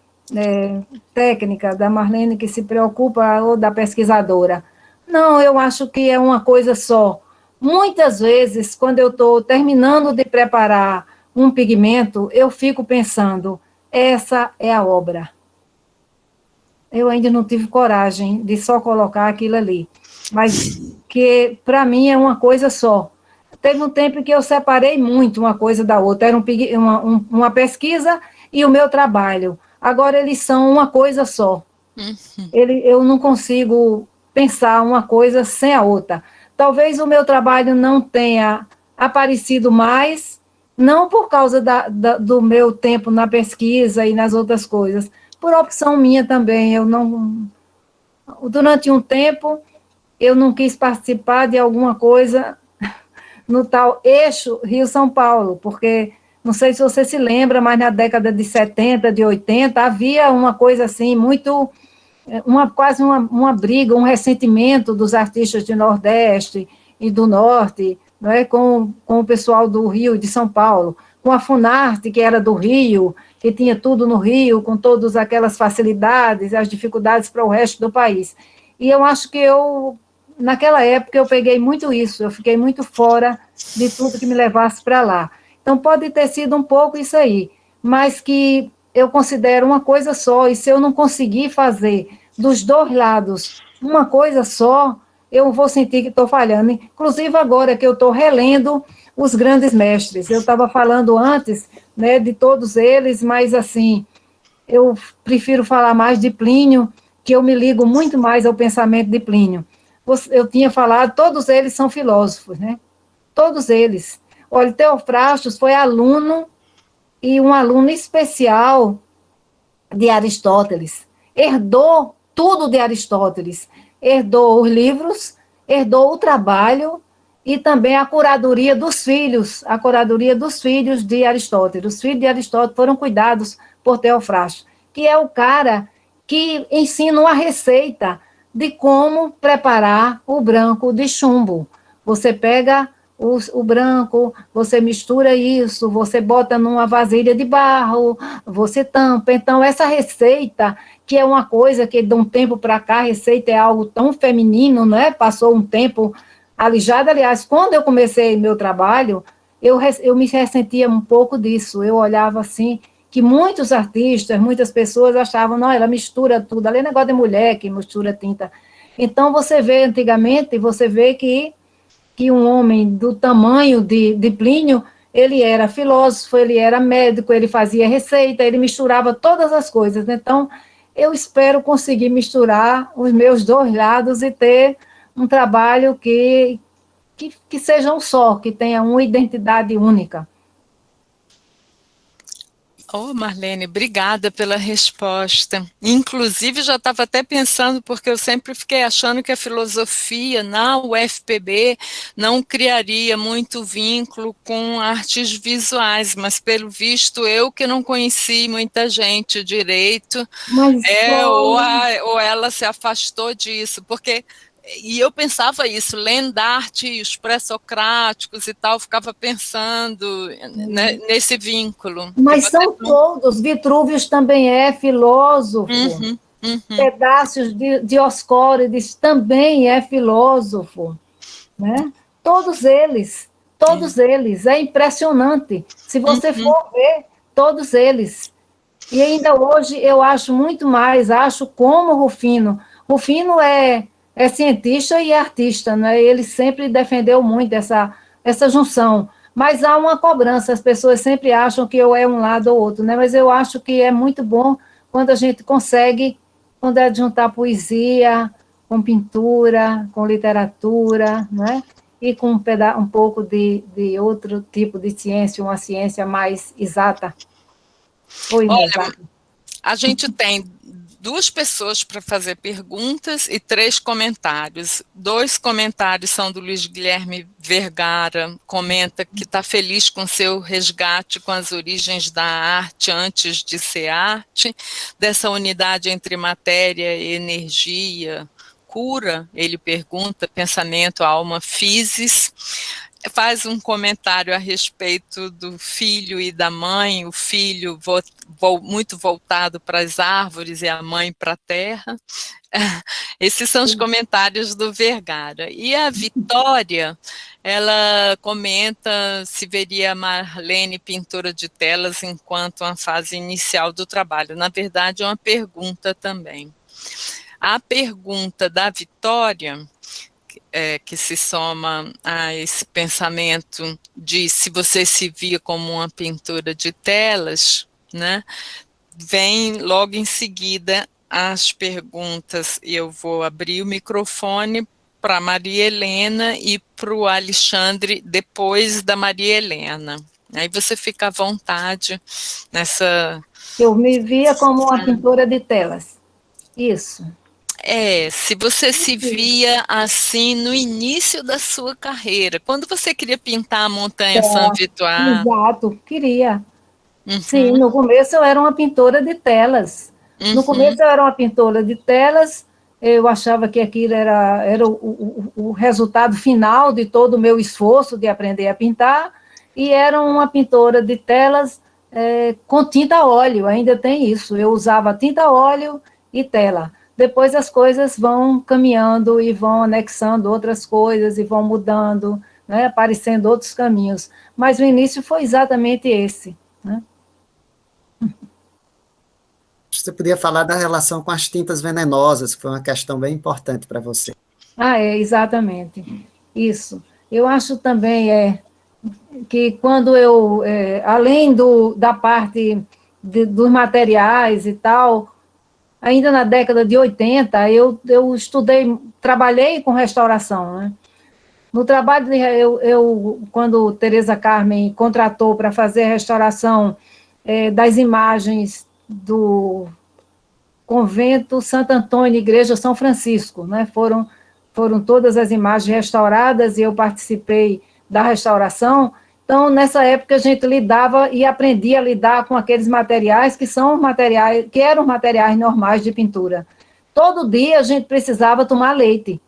técnica, da Marlene que se preocupa, ou da pesquisadora. Não, eu acho que é uma coisa só. Muitas vezes, quando eu estou terminando de preparar um pigmento, eu fico pensando, essa é a obra. Eu ainda não tive coragem de só colocar aquilo ali, mas que para mim é uma coisa só. Teve um tempo que eu separei muito uma coisa da outra, era uma pesquisa e o meu trabalho. Agora eles são uma coisa só. Eu não consigo pensar uma coisa sem a outra. Talvez o meu trabalho não tenha aparecido mais, não por causa do meu tempo na pesquisa e nas outras coisas, por opção minha também. Durante um tempo, eu não quis participar de alguma coisa no tal eixo Rio-São Paulo, porque, não sei se você se lembra, mas na década de 70, de 80, havia uma coisa assim, quase uma briga, um ressentimento dos artistas de Nordeste e do Norte, não é, com o pessoal do Rio e de São Paulo, com a Funarte, que era do Rio, que tinha tudo no Rio, com todas aquelas facilidades, as dificuldades para o resto do país. E eu acho que naquela época, eu peguei muito isso, eu fiquei muito fora de tudo que me levasse para lá. Então, pode ter sido um pouco isso aí, mas que eu considero uma coisa só, e se eu não conseguir fazer dos dois lados uma coisa só, eu vou sentir que estou falhando. Inclusive agora que eu estou relendo os grandes mestres. Eu estava falando antes, né, de todos eles, mas assim, eu prefiro falar mais de Plínio, que eu me ligo muito mais ao pensamento de Plínio. Eu tinha falado, todos eles são filósofos, né? Todos eles. Olha, Teofrastos foi aluno e um aluno especial de Aristóteles. Herdou tudo de Aristóteles. Herdou os livros, herdou o trabalho e também a curadoria dos filhos de Aristóteles. Os filhos de Aristóteles foram cuidados por Teofrastos, que é o cara que ensina uma receita de como preparar o branco de chumbo. Você pega o branco, você mistura isso, você bota numa vasilha de barro, você tampa. Então, essa receita, que é uma coisa que de um tempo para cá, a receita é algo tão feminino, né? Passou um tempo alijado. Aliás, quando eu comecei meu trabalho, eu me ressentia um pouco disso. Eu olhava assim, que muitos artistas, muitas pessoas achavam, não, ela mistura tudo, ali é negócio de mulher que mistura tinta. Então, você vê antigamente, você vê que um homem do tamanho de Plínio, ele era filósofo, ele era médico, ele fazia receita, ele misturava todas as coisas. Então, eu espero conseguir misturar os meus dois lados e ter um trabalho que seja um só, que tenha uma identidade única. Oh, Marlene, obrigada pela resposta. Inclusive, já estava até pensando, porque eu sempre fiquei achando que a filosofia na UFPB não criaria muito vínculo com artes visuais, mas, pelo visto, eu que não conheci muita gente direito, ou ela se afastou disso, porque... E eu pensava isso, lendo arte, os pré-socráticos e tal, ficava pensando, né, nesse vínculo. Mas são todos, Vitrúvios também é filósofo, Pedácios de Dioscórides também é filósofo, né? Todos eles, é impressionante, se você for ver, todos eles. E ainda hoje eu acho muito mais, acho como Rufino é cientista e é artista, né? Ele sempre defendeu muito essa junção, mas há uma cobrança, as pessoas sempre acham que ou é um lado ou outro, né? Mas eu acho que é muito bom quando a gente consegue, quando é juntar poesia com pintura, com literatura, né? E com um pouco de outro tipo de ciência, uma ciência mais exata. Olha, a gente tem 2 pessoas para fazer perguntas e 3 comentários. 2 comentários são do Luiz Guilherme Vergara, comenta que está feliz com seu resgate com as origens da arte antes de ser arte, dessa unidade entre matéria e energia, cura, ele pergunta, pensamento, alma, physis. Faz um comentário a respeito do filho e da mãe, o filho muito voltado para as árvores e a mãe para a terra. Esses são os comentários do Vergara. E a Vitória, ela comenta se veria a Marlene pintora de telas enquanto uma fase inicial do trabalho. Na verdade, é uma pergunta também. A pergunta da Vitória... que se soma a esse pensamento de se você se via como uma pintora de telas, né? Vem logo em seguida as perguntas, e eu vou abrir o microfone para a Maria Helena e para o Alexandre depois da Maria Helena. Aí você fica à vontade nessa... Eu me via como uma pintora de telas. Isso. Se você se via assim no início da sua carreira, quando você queria pintar a montanha Saint Victoire. Exato, queria. Sim, no começo eu era uma pintora de telas. No começo eu era uma pintora de telas, eu achava que aquilo era o resultado final de todo o meu esforço de aprender a pintar, e era uma pintora de telas com tinta a óleo, ainda tem isso, eu usava tinta a óleo e tela. Depois as coisas vão caminhando e vão anexando outras coisas e vão mudando, né, aparecendo outros caminhos. Mas o início foi exatamente esse, né? que você podia falar da relação com as tintas venenosas, que foi uma questão bem importante para você. Exatamente. Isso. Eu acho também que quando eu, além da parte dos materiais e tal, ainda na década de 80, eu trabalhei com restauração, né? No trabalho, quando Teresa Carmen contratou para fazer a restauração das imagens do convento Santo Antônio, Igreja São Francisco, né? Foram todas as imagens restauradas e eu participei da restauração. Então, nessa época, a gente lidava e aprendia a lidar com aqueles materiais que eram materiais normais de pintura. Todo dia a gente precisava tomar leite,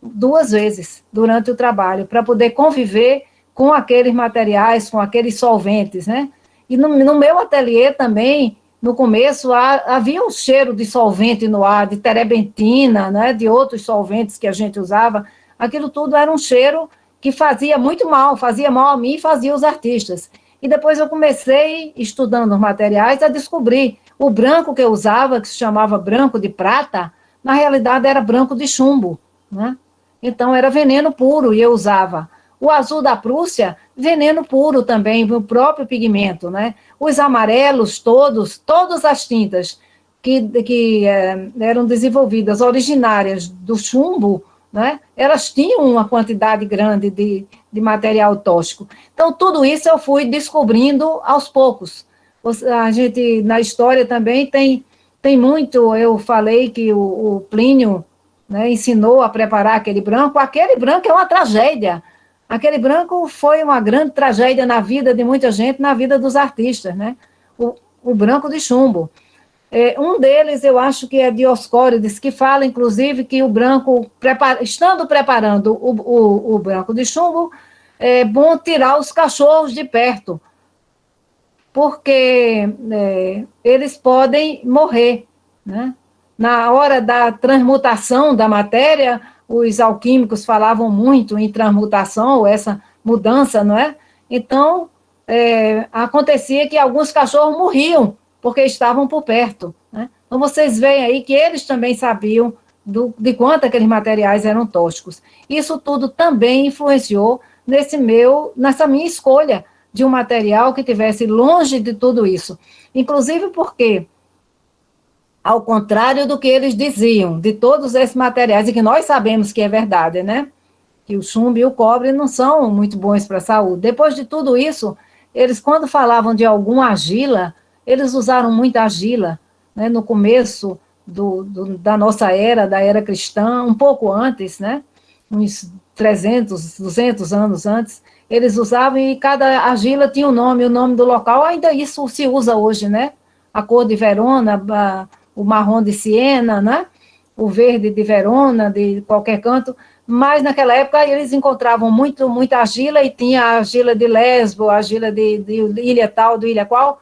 2 vezes durante o trabalho, para poder conviver com aqueles materiais, com aqueles solventes, né? E no meu ateliê também, no começo, havia um cheiro de solvente no ar, de terebentina, né, de outros solventes que a gente usava. Aquilo tudo era um cheiro que fazia muito mal, fazia mal a mim e fazia os artistas. E depois eu comecei, estudando os materiais, a descobrir o branco que eu usava, que se chamava branco de prata, na realidade era branco de chumbo, né? Então era veneno puro e eu usava. O azul da Prússia, veneno puro também, o próprio pigmento, né? Os amarelos todas as tintas que eram desenvolvidas, originárias do chumbo, né? Elas tinham uma quantidade grande de material tóxico. Então, tudo isso eu fui descobrindo aos poucos. A gente, na história também, tem muito, eu falei que o Plínio, né, ensinou a preparar aquele branco é uma tragédia. Aquele branco foi uma grande tragédia na vida de muita gente, na vida dos artistas, né? O branco de chumbo. Um deles, eu acho que é Dioscórides, que fala, inclusive, que o branco, estando preparando o branco de chumbo, é bom tirar os cachorros de perto, porque eles podem morrer, né? Na hora da transmutação da matéria, os alquímicos falavam muito em transmutação, ou essa mudança, não é? Então, acontecia que alguns cachorros morriam, porque estavam por perto, né? Então, vocês veem aí que eles também sabiam de quanto aqueles materiais eram tóxicos. Isso tudo também influenciou nessa minha escolha de um material que tivesse longe de tudo isso. Inclusive porque, ao contrário do que eles diziam, de todos esses materiais, e que nós sabemos que é verdade, né? Que o chumbo e o cobre não são muito bons para a saúde. Depois de tudo isso, eles, quando falavam de alguma argila, eles usaram muita argila, né? No começo da nossa era, da era cristã, um pouco antes, né? Uns 300, 200 anos antes, eles usavam e cada argila tinha um nome, o nome do local, ainda isso se usa hoje, né? A cor de Verona, o marrom de Siena, né? O verde de Verona, de qualquer canto, mas naquela época eles encontravam muita argila, e tinha a argila de Lesbo, a argila de ilha tal, de ilha qual,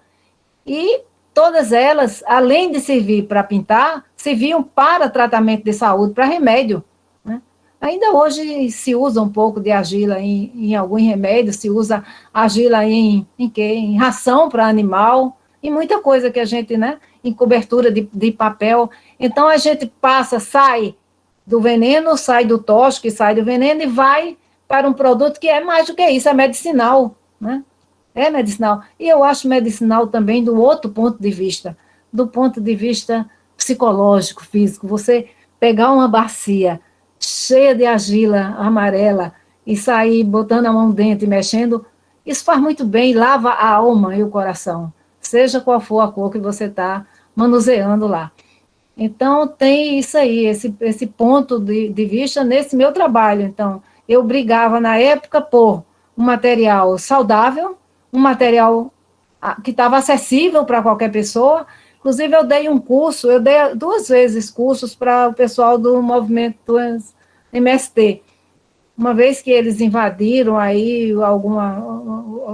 e todas elas, além de servir para pintar, serviam para tratamento de saúde, para remédio, né? Ainda hoje se usa um pouco de argila em alguns remédios, se usa argila em ração para animal, e muita coisa que a gente, né, em cobertura de papel. Então, a gente sai do veneno, sai do tóxico, sai do veneno e vai para um produto que é mais do que isso, é medicinal, né? É medicinal. E eu acho medicinal também do outro ponto de vista, do ponto de vista psicológico, físico. Você pegar uma bacia cheia de argila amarela e sair botando a mão dentro e mexendo, isso faz muito bem, lava a alma e o coração, seja qual for a cor que você está manuseando lá. Então, tem isso aí, esse ponto de vista nesse meu trabalho. Então, eu brigava na época por um material saudável, um material que estava acessível para qualquer pessoa. Inclusive, eu dei 2 vezes cursos para o pessoal do movimento MST. Uma vez que eles invadiram aí algum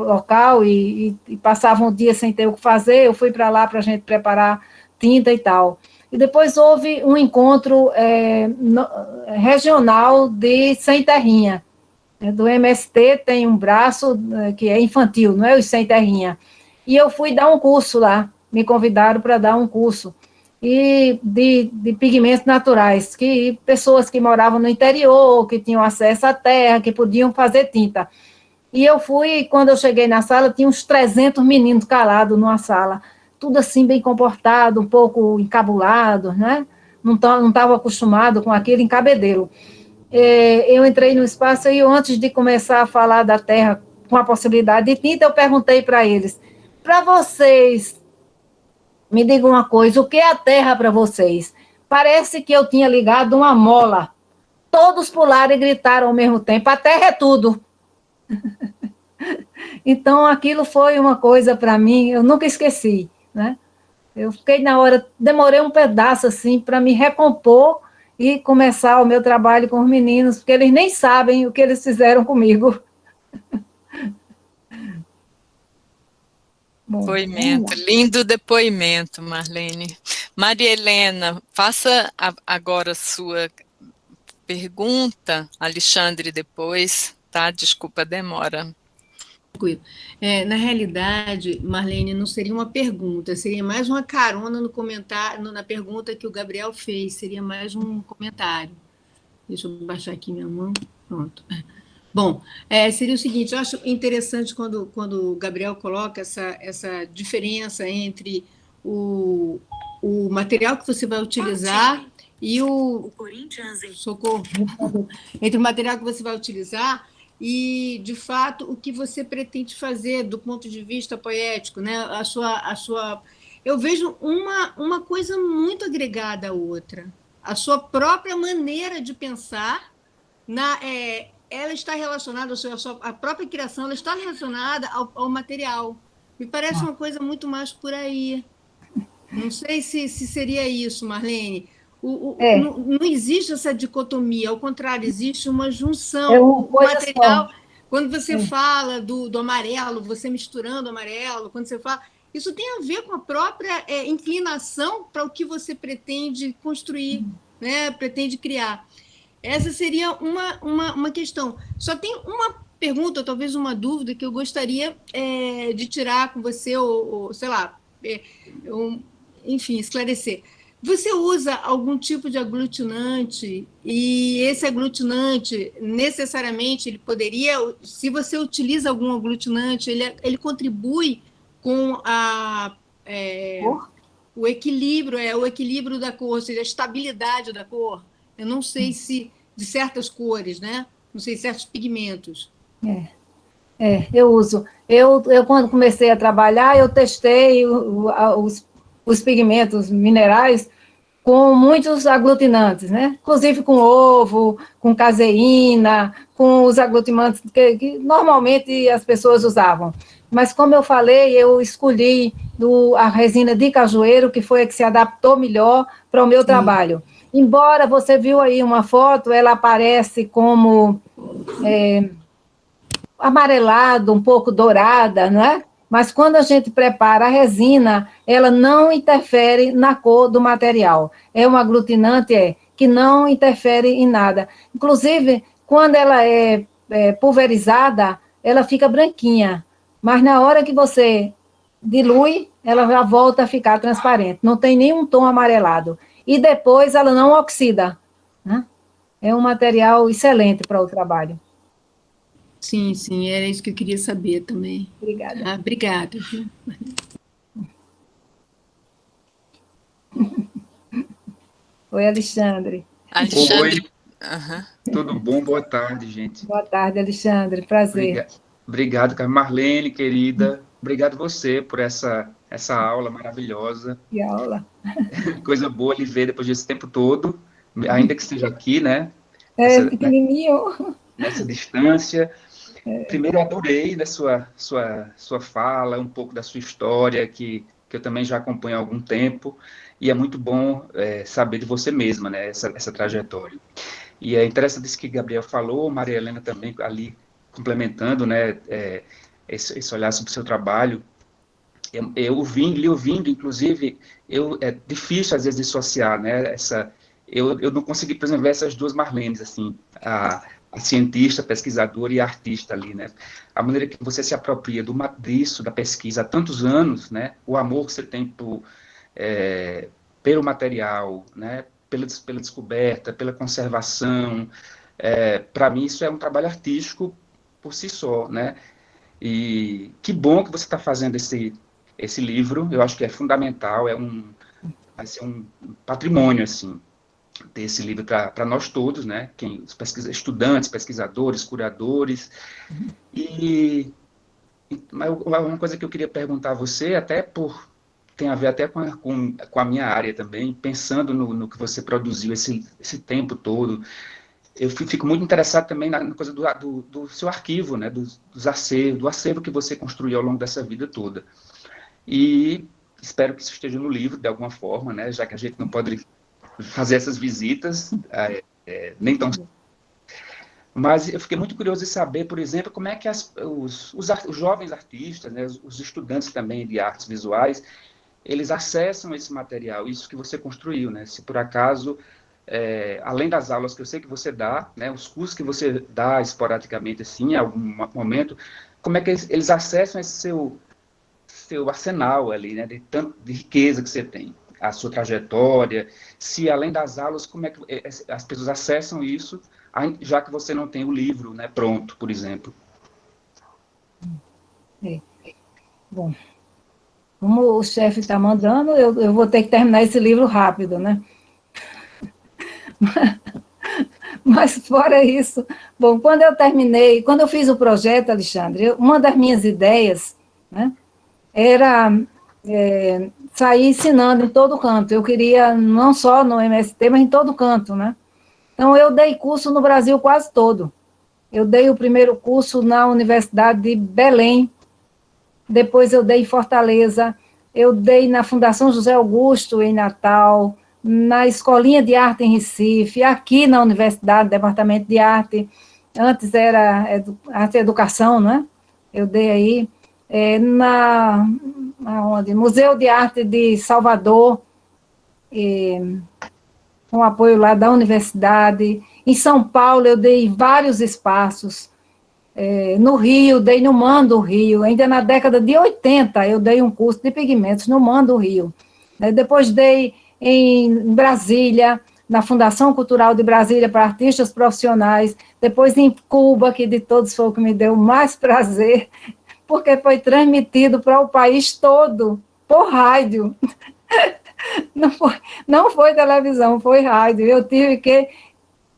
local e passavam o dia sem ter o que fazer, eu fui para lá para a gente preparar tinta e tal. E depois houve um encontro regional de Sem Terrinha. Do MST tem um braço que é infantil, não é os Sem Terrinha. E eu fui dar um curso lá, me convidaram para dar um curso. e de pigmentos naturais, que pessoas que moravam no interior, que tinham acesso à terra, que podiam fazer tinta. E eu fui, quando eu cheguei na sala, tinha uns 300 meninos calados numa sala, tudo assim bem comportado, um pouco encabulado, né? Não estava acostumado com aquele encabedelo. Eu entrei no espaço e antes de começar a falar da terra com a possibilidade de tinta, eu perguntei para eles, para vocês, me digam uma coisa, o que é a terra para vocês? Parece que eu tinha ligado uma mola. Todos pularam e gritaram ao mesmo tempo, a terra é tudo. Então, aquilo foi uma coisa para mim, eu nunca esqueci, né? Eu fiquei na hora, demorei um pedaço assim para me recompor e começar o meu trabalho com os meninos, porque eles nem sabem o que eles fizeram comigo. Bom, Depoimento, lindo depoimento, Marlene. Maria Helena, faça agora a sua pergunta, Alexandre depois, tá? Desculpa a demora. Na realidade, Marlene, não seria uma pergunta, seria mais uma carona no comentário, na pergunta que o Gabriel fez, seria mais um comentário. Deixa eu baixar aqui minha mão. Pronto. Bom, seria o seguinte, eu acho interessante quando o Gabriel coloca essa diferença entre o material que você vai utilizar e socorro, entre o material que você vai utilizar e, de fato, o que você pretende fazer do ponto de vista poético, né? Eu vejo uma coisa muito agregada à outra. A sua própria maneira de pensar, ela está relacionada, a própria criação ela está relacionada ao material. Me parece uma coisa muito mais por aí. Não sei se seria isso, Marlene. Não existe essa dicotomia, ao contrário, existe uma junção. O material, quando você fala do amarelo, você misturando amarelo, quando você fala... Isso tem a ver com a própria inclinação para o que você pretende construir, né? Pretende criar. Essa seria uma questão. Só tem uma pergunta, talvez uma dúvida, que eu gostaria de tirar com você, ou sei lá, enfim, esclarecer. Você usa algum tipo de aglutinante e esse aglutinante, necessariamente, ele poderia, se você utiliza algum aglutinante, ele contribui com o equilíbrio da cor, ou seja, a estabilidade da cor. Eu não sei se de certas cores, né? Não sei, certos pigmentos. Eu uso. Eu, quando comecei a trabalhar, eu testei os pigmentos minerais com muitos aglutinantes, né? Inclusive com ovo, com caseína, com os aglutinantes que normalmente as pessoas usavam. Mas, como eu falei, eu escolhi a resina de cajueiro, que foi a que se adaptou melhor para o meu trabalho. Embora você viu aí uma foto, ela aparece como amarelado, um pouco dourada, não é? Mas quando a gente prepara a resina, ela não interfere na cor do material. É um aglutinante que não interfere em nada. Inclusive, quando ela é pulverizada, ela fica branquinha. Mas na hora que você dilui, ela já volta a ficar transparente. Não tem nenhum tom amarelado. E depois ela não oxida, né? É um material excelente para o trabalho. Sim, era isso que eu queria saber também. Obrigada. Obrigada. Oi, Alexandre. Oi, tudo bom? Boa tarde, gente. Boa tarde, Alexandre, prazer. Obrigado, Marlene, querida. Obrigado você por essa aula maravilhosa. Que aula. Coisa boa lhe ver depois desse tempo todo, ainda que esteja aqui, né? Pequenininho. Nessa distância. Primeiro, eu adorei da sua fala, um pouco da sua história, que eu também já acompanho há algum tempo, e é muito bom saber de você mesma, né, essa trajetória. E é interessante isso que Gabriel falou, Maria Helena também ali complementando, né, esse olhar sobre o seu trabalho. Eu ouvindo, inclusive, é difícil às vezes dissociar, né, eu não consegui, por exemplo, ver essas duas Marlenes, assim, a cientista, pesquisadora e artista ali, né? A maneira que você se apropria disso, da pesquisa há tantos anos, né? O amor que você tem pelo material, né, pela descoberta, pela conservação. Para mim, isso é um trabalho artístico por si só, né? E que bom que você está fazendo esse livro, eu acho que é fundamental, vai ser um patrimônio, assim, ter esse livro para nós todos, né? Estudantes, pesquisadores, curadores. Mas uma coisa que eu queria perguntar a você, tem a ver até com a minha área também, pensando no que você produziu esse tempo todo. Eu fico muito interessado também na coisa do seu arquivo, né? do acervo que você construiu ao longo dessa vida toda. E espero que isso esteja no livro, de alguma forma, né? Já que a gente não pode fazer essas visitas, nem tão... Mas eu fiquei muito curioso de saber, por exemplo, como é que os jovens artistas, né, os estudantes também de artes visuais, eles acessam esse material, isso que você construiu, né? Se por acaso, além das aulas que eu sei que você dá, né, os cursos que você dá esporadicamente, assim, em algum momento, como é que eles acessam esse seu arsenal ali, né, de riqueza que você tem, a sua trajetória, se além das aulas, como é que as pessoas acessam isso, já que você não tem o livro, né, pronto, por exemplo. Bom, como o chefe está mandando, eu vou ter que terminar esse livro rápido, né? Mas fora isso, bom, quando eu fiz o projeto, Alexandre, uma das minhas ideias, né, era sair ensinando em todo canto. Eu queria, não só no MST, mas em todo canto, né? Então, eu dei curso no Brasil quase todo. Eu dei o primeiro curso na Universidade de Belém, depois eu dei em Fortaleza, eu dei na Fundação José Augusto, em Natal, na Escolinha de Arte em Recife, aqui na Universidade, Departamento de Arte, antes era Arte e Educação, né? Eu dei aí, Museu de Arte de Salvador, com apoio lá da universidade. Em São Paulo, eu dei vários espaços. No Rio, dei no MAN do Rio. Ainda na década de 80, eu dei um curso de pigmentos no MAN do Rio. Depois dei em Brasília, na Fundação Cultural de Brasília para artistas profissionais. Depois em Cuba, que de todos foi o que me deu mais prazer, porque foi transmitido para o país todo, por rádio. Não foi televisão, foi rádio. Eu tive que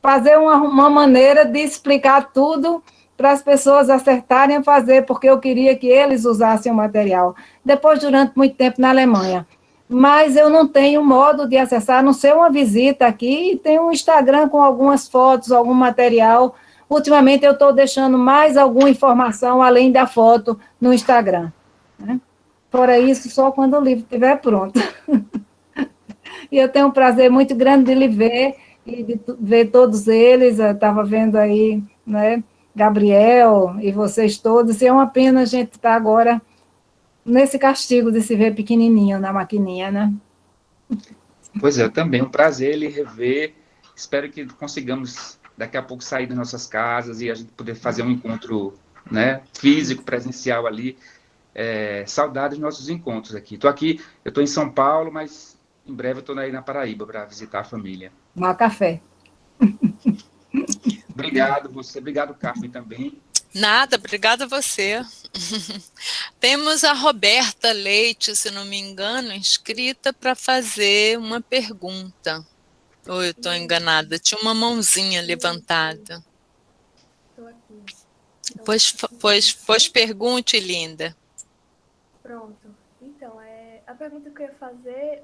fazer uma maneira de explicar tudo para as pessoas acertarem a fazer, porque eu queria que eles usassem o material. Depois, durante muito tempo, na Alemanha. Mas eu não tenho modo de acessar, a não ser uma visita aqui, e tem um Instagram com algumas fotos, algum material. Ultimamente, eu estou deixando mais alguma informação, além da foto, no Instagram. Né? Fora isso, só quando o livro estiver pronto. E eu tenho um prazer muito grande de lhe ver, e de ver todos eles. Eu estava vendo aí, né, Gabriel e vocês todos, e é uma pena a gente estar agora nesse castigo de se ver pequenininho na maquininha, né? Pois é, também um prazer lhe rever. Espero que consigamos daqui a pouco sair das nossas casas e a gente poder fazer um encontro, né, físico, presencial ali. Saudade dos nossos encontros aqui. Eu estou em São Paulo, mas em breve eu estou aí na Paraíba para visitar a família. Tomar café. Obrigado você, obrigado Carmen também. Nada, obrigada a você. Temos a Roberta Leite, se não me engano, inscrita para fazer uma pergunta. Ou eu estou enganada? Tinha uma mãozinha levantada. Estou aqui. Pois pergunte, linda. Pronto. Então, a pergunta que eu ia fazer,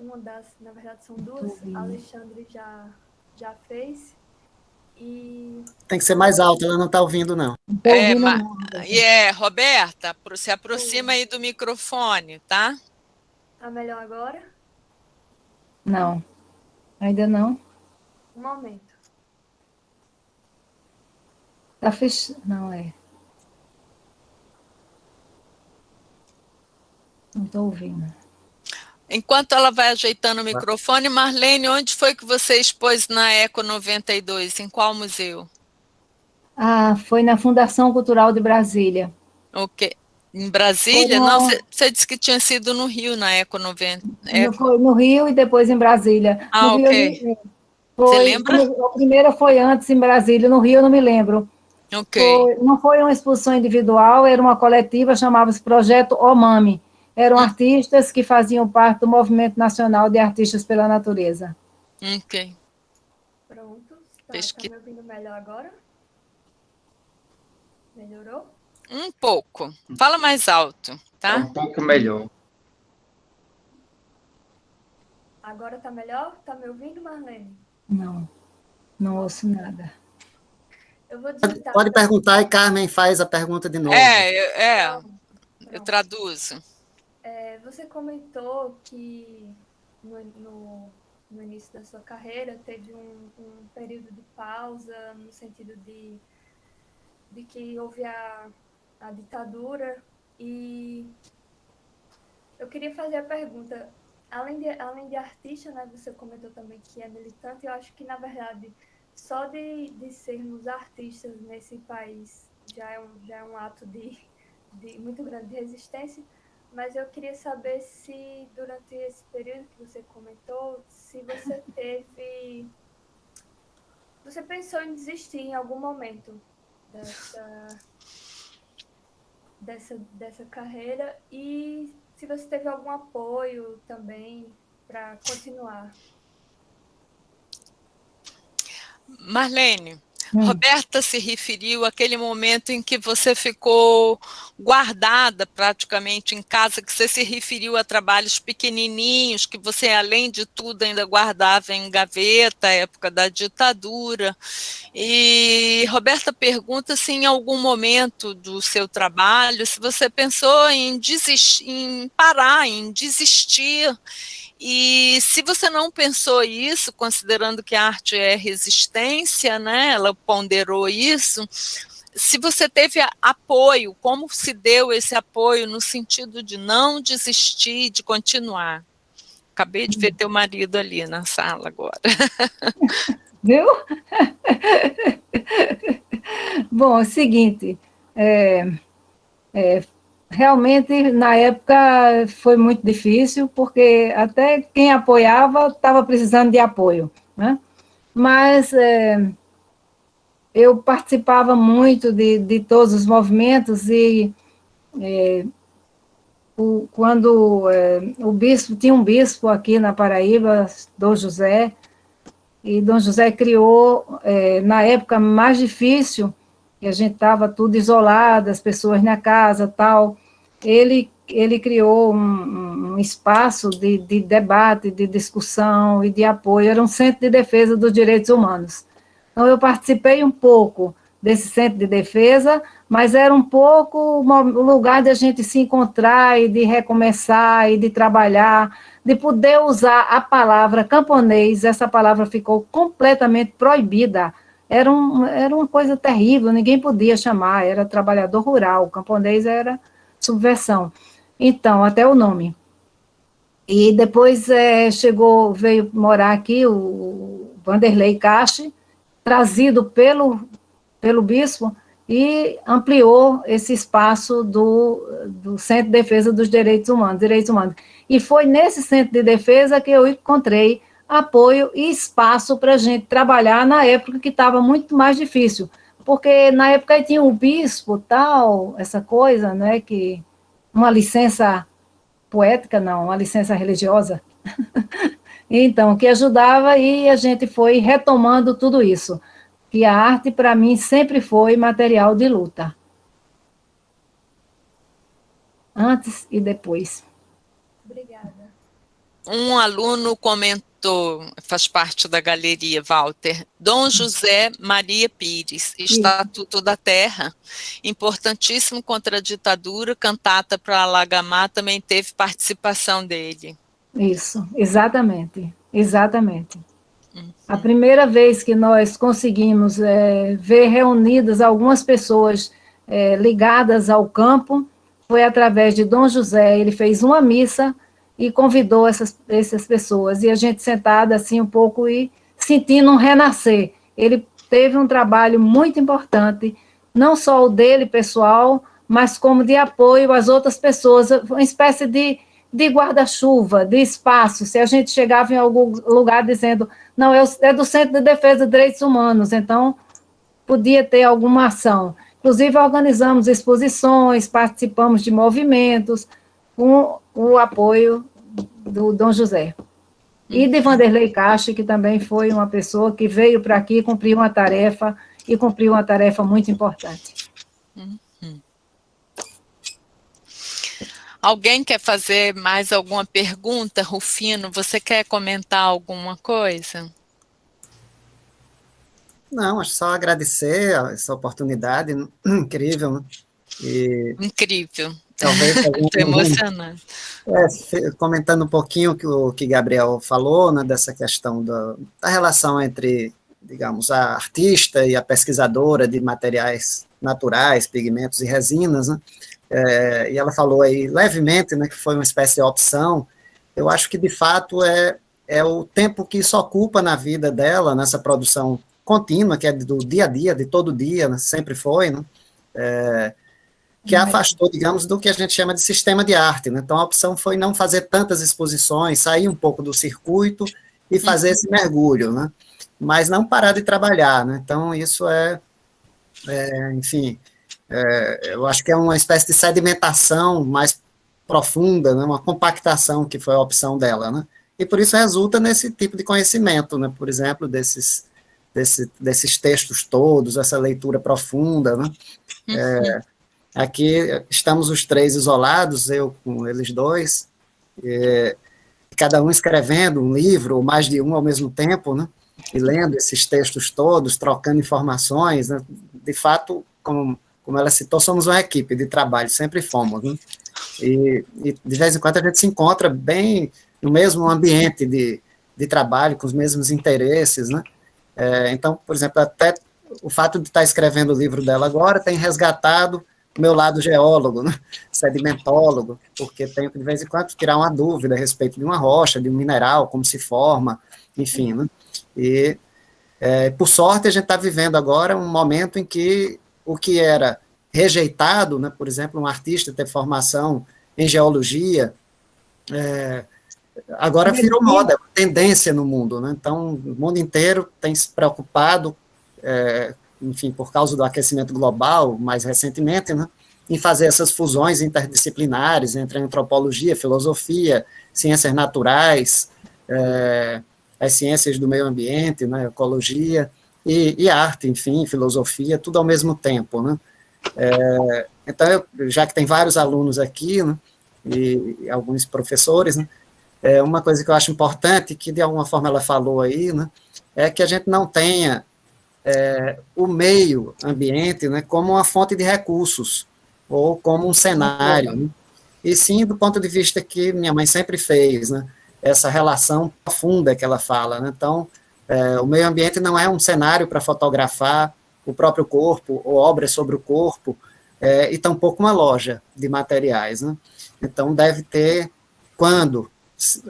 na verdade são duas, a Alexandre já fez. Tem que ser mais alto, ela não está ouvindo, não. Roberta, se aproxima aí do microfone, tá? Tá melhor agora? Não, ainda não. Um momento. Tá fechado, não é. Não estou ouvindo. Enquanto ela vai ajeitando o microfone, Marlene, onde foi que você expôs na Eco 92? Em qual museu? Foi na Fundação Cultural de Brasília. Ok. Em Brasília? Não, você disse que tinha sido no Rio, na Eco 90. Foi no Rio e depois em Brasília. Ah, no ok. Rio, Você lembra? A primeira foi antes em Brasília, no Rio eu não me lembro. Ok. Não foi uma exposição individual, era uma coletiva, chamava-se Projeto Omami. Eram artistas que faziam parte do Movimento Nacional de Artistas pela Natureza. Ok. Pronto. Tá me ouvindo melhor agora? Melhorou? Um pouco. Fala mais alto, tá? Um pouco melhor. Agora tá melhor? Tá me ouvindo, Marlene? Não ouço nada. Eu vou digitar. Pode perguntar e Carmen faz a pergunta de novo. Eu traduzo. Você comentou que no início da sua carreira teve um período de pausa, no sentido de que houve a ditadura, e eu queria fazer a pergunta, além de artista, né, você comentou também que é militante, eu acho que, na verdade, só de sermos artistas nesse país já é um ato de muito grande de resistência, mas eu queria saber se, durante esse período que você comentou, se você pensou em desistir em algum momento dessa carreira, e se você teve algum apoio também para continuar. Marlene, Roberta se referiu àquele momento em que você ficou guardada praticamente em casa, que você se referiu a trabalhos pequenininhos, que você, além de tudo, ainda guardava em gaveta, época da ditadura. E Roberta pergunta se em algum momento do seu trabalho, se você pensou em desistir, em parar, em desistir. E se você não pensou isso, considerando que a arte é resistência, né, ela ponderou isso, se você teve apoio, como se deu esse apoio no sentido de não desistir, de continuar? Acabei de ver teu marido ali na sala agora. Viu? Bom, é o seguinte, realmente, na época, foi muito difícil, porque até quem apoiava estava precisando de apoio, né? Mas eu participava muito de todos os movimentos, e quando o bispo, tinha um bispo aqui na Paraíba, Dom José, e Dom José criou, na época mais difícil, que a gente estava tudo isolado, as pessoas na casa, tal, ele criou um espaço de debate, de discussão e de apoio, era um centro de defesa dos direitos humanos. Então, eu participei um pouco desse centro de defesa, mas era um pouco o lugar de a gente se encontrar e de recomeçar e de trabalhar, de poder usar a palavra camponês. Essa palavra ficou completamente proibida. Era uma coisa terrível, ninguém podia chamar, era trabalhador rural, camponês era subversão. Então, até o nome. E depois veio morar aqui o Vanderlei Cache, trazido pelo bispo, e ampliou esse espaço do Centro de Defesa dos Direitos Humanos. E foi nesse Centro de Defesa que eu encontrei apoio e espaço para a gente trabalhar na época que estava muito mais difícil, porque na época tinha o bispo, tal, essa coisa, né, que uma licença poética, não, uma licença religiosa, então, que ajudava, e a gente foi retomando tudo isso, que a arte, para mim, sempre foi material de luta. Antes e depois. Obrigada. Um aluno comentou, faz parte da galeria, Walter, Dom José Maria Pires, Estatuto da Terra, importantíssimo contra a ditadura, cantata para Alagamar, também teve participação dele. Isso, exatamente. A primeira vez que nós conseguimos ver reunidas algumas pessoas ligadas ao campo foi através de Dom José. Ele fez uma missa e convidou essas pessoas, e a gente sentada assim um pouco e sentindo um renascer. Ele teve um trabalho muito importante, não só o dele pessoal, mas como de apoio às outras pessoas, uma espécie de guarda-chuva, de espaço. Se a gente chegava em algum lugar dizendo, não, é do Centro de Defesa de Direitos Humanos, então podia ter alguma ação. Inclusive, organizamos exposições, participamos de movimentos, com o apoio do Dom José. E de Vanderlei Castro, que também foi uma pessoa que veio para aqui e cumpriu uma tarefa muito importante. Alguém quer fazer mais alguma pergunta? Rufino, você quer comentar alguma coisa? Não, acho só agradecer essa oportunidade incrível, né? Incrível. Talvez Estou emocionada. Comentando um pouquinho o que Gabriel falou, né, dessa questão da relação entre, digamos, a artista e a pesquisadora de materiais naturais, pigmentos e resinas, né? E ela falou aí levemente, né, que foi uma espécie de opção. Eu acho que, de fato, é o tempo que isso ocupa na vida dela, nessa produção contínua, que é do dia a dia, de todo dia, né, sempre foi, né? Que afastou, digamos, do que a gente chama de sistema de arte, né? Então, a opção foi não fazer tantas exposições, sair um pouco do circuito e fazer esse mergulho, né? Mas não parar de trabalhar, né? Então, isso enfim, eu acho que é uma espécie de sedimentação mais profunda, né? Uma compactação que foi a opção dela, né? E por isso resulta nesse tipo de conhecimento, né? Por exemplo, desses textos todos, essa leitura profunda, né? Aqui estamos os três isolados, eu com eles dois, cada um escrevendo um livro, ou mais de um ao mesmo tempo, né? E lendo esses textos todos, trocando informações, né? De fato, como ela citou, somos uma equipe de trabalho, sempre fomos, né? E de vez em quando a gente se encontra bem no mesmo ambiente de trabalho, com os mesmos interesses, né? Então, por exemplo, até o fato de estar escrevendo o livro dela agora tem resgatado o meu lado geólogo, né? Sedimentólogo, porque tenho que, de vez em quando, tirar uma dúvida a respeito de uma rocha, de um mineral, como se forma, enfim, né? E, por sorte, a gente está vivendo agora um momento em que o que era rejeitado, né? Por exemplo, um artista ter formação em geologia, agora virou moda, tendência no mundo, né? Então, o mundo inteiro tem se preocupado, enfim, por causa do aquecimento global, mais recentemente, né, em fazer essas fusões interdisciplinares entre antropologia, filosofia, ciências naturais, as ciências do meio ambiente, né, ecologia, e arte, enfim, filosofia, tudo ao mesmo tempo, né. Então, já que tem vários alunos aqui, né, e alguns professores, né, uma coisa que eu acho importante, que de alguma forma ela falou aí, né, é que a gente não tenha o meio ambiente, né, como uma fonte de recursos, ou como um cenário, né, e sim do ponto de vista que minha mãe sempre fez, né, essa relação profunda que ela fala, né, então, o meio ambiente não é um cenário para fotografar o próprio corpo, ou obras sobre o corpo, e tampouco uma loja de materiais, né, então deve ter, quando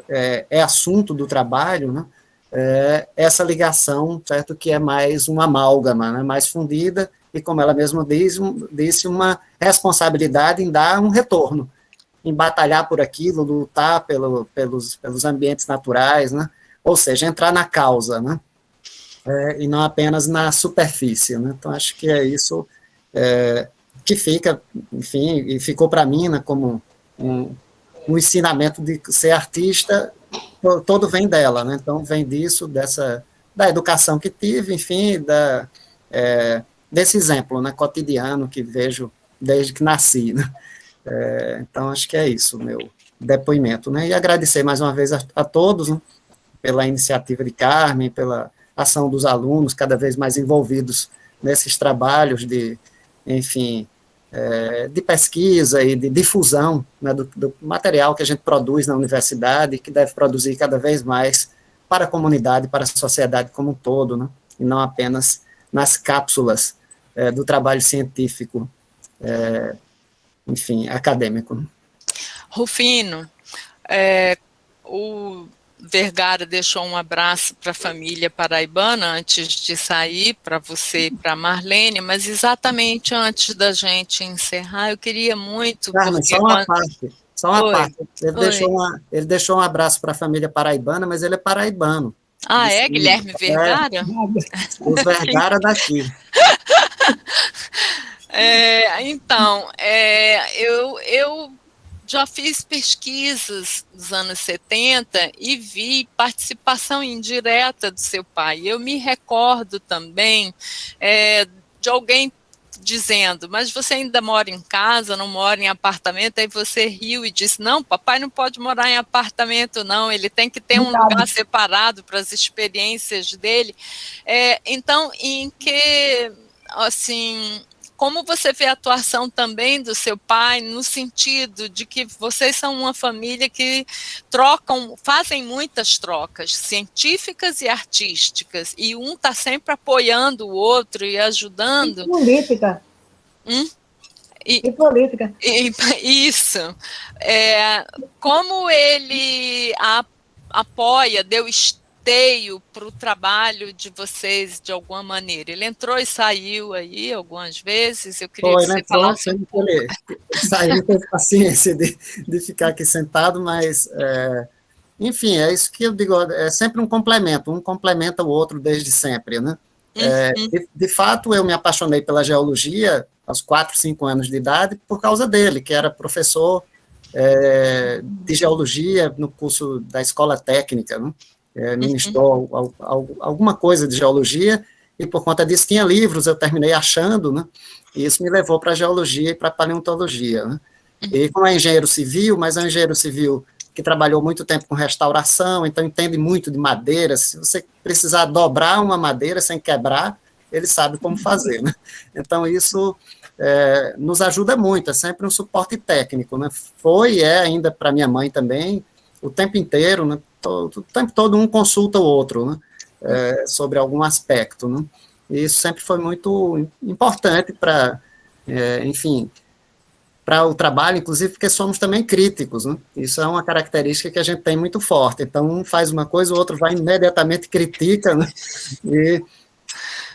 é assunto do trabalho, né, essa ligação, certo, que é mais uma amálgama, né, mais fundida, e como ela mesma disse, uma responsabilidade em dar um retorno, em batalhar por aquilo, lutar pelos ambientes naturais, né, ou seja, entrar na causa, né, e não apenas na superfície, né, então acho que é isso que fica, enfim, e ficou para mim, né, como um ensinamento de ser artista, todo vem dela, né? Então vem disso, da educação que tive, enfim, desse exemplo, né, cotidiano que vejo desde que nasci, né? Então acho que é isso, meu depoimento, né? E agradecer mais uma vez a todos, né, pela iniciativa de Carmen, pela ação dos alunos cada vez mais envolvidos nesses trabalhos enfim, de pesquisa e de difusão, né, do material que a gente produz na universidade, que deve produzir cada vez mais para a comunidade, para a sociedade como um todo, né, e não apenas nas cápsulas do trabalho científico, enfim, acadêmico. Rufino, Vergara deixou um abraço para a família paraibana antes de sair, para você e para a Marlene, mas exatamente antes da gente encerrar, eu queria muito... Carmen, só uma parte. Só uma Oi. parte. Ele deixou um abraço para a família paraibana, mas ele é paraibano. Ah, é? Guilherme Vergara? Os Vergara daqui. Então, eu já fiz pesquisas dos anos 70 e vi participação indireta do seu pai. Eu me recordo também de alguém dizendo, mas você ainda mora em casa, não mora em apartamento? Aí você riu e disse, não, papai não pode morar em apartamento, não, ele tem que ter um lugar separado para as experiências dele. Então, em que, assim, como você vê a atuação também do seu pai, no sentido de que vocês são uma família que fazem muitas trocas científicas e artísticas, e um está sempre apoiando o outro e ajudando. E política. E política. Isso. Como ele apoia, deu esteio para o trabalho de vocês de alguma maneira? Ele entrou e saiu aí algumas vezes, eu queria que você falasse um pouco. Ele saiu com paciência de ficar aqui sentado, mas, enfim, é isso que eu digo, é sempre um complementa o outro desde sempre, né? De fato, eu me apaixonei pela geologia aos 4, 5 anos de idade por causa dele, que era professor de geologia no curso da escola técnica, né? Ministrou alguma coisa de geologia, e por conta disso tinha livros, eu terminei achando, né, e isso me levou para a geologia e para a paleontologia, né, e como é engenheiro civil, mas é um engenheiro civil que trabalhou muito tempo com restauração, então entende muito de madeira, se você precisar dobrar uma madeira sem quebrar, ele sabe como fazer, né, então isso nos ajuda muito, é sempre um suporte técnico, né, foi e é ainda para minha mãe também, o tempo inteiro, né, o tempo todo um consulta o outro, né, sobre algum aspecto, né, e isso sempre foi muito importante para, enfim, para o trabalho, inclusive porque somos também críticos, né, isso é uma característica que a gente tem muito forte, então um faz uma coisa, o outro vai imediatamente critica, né, e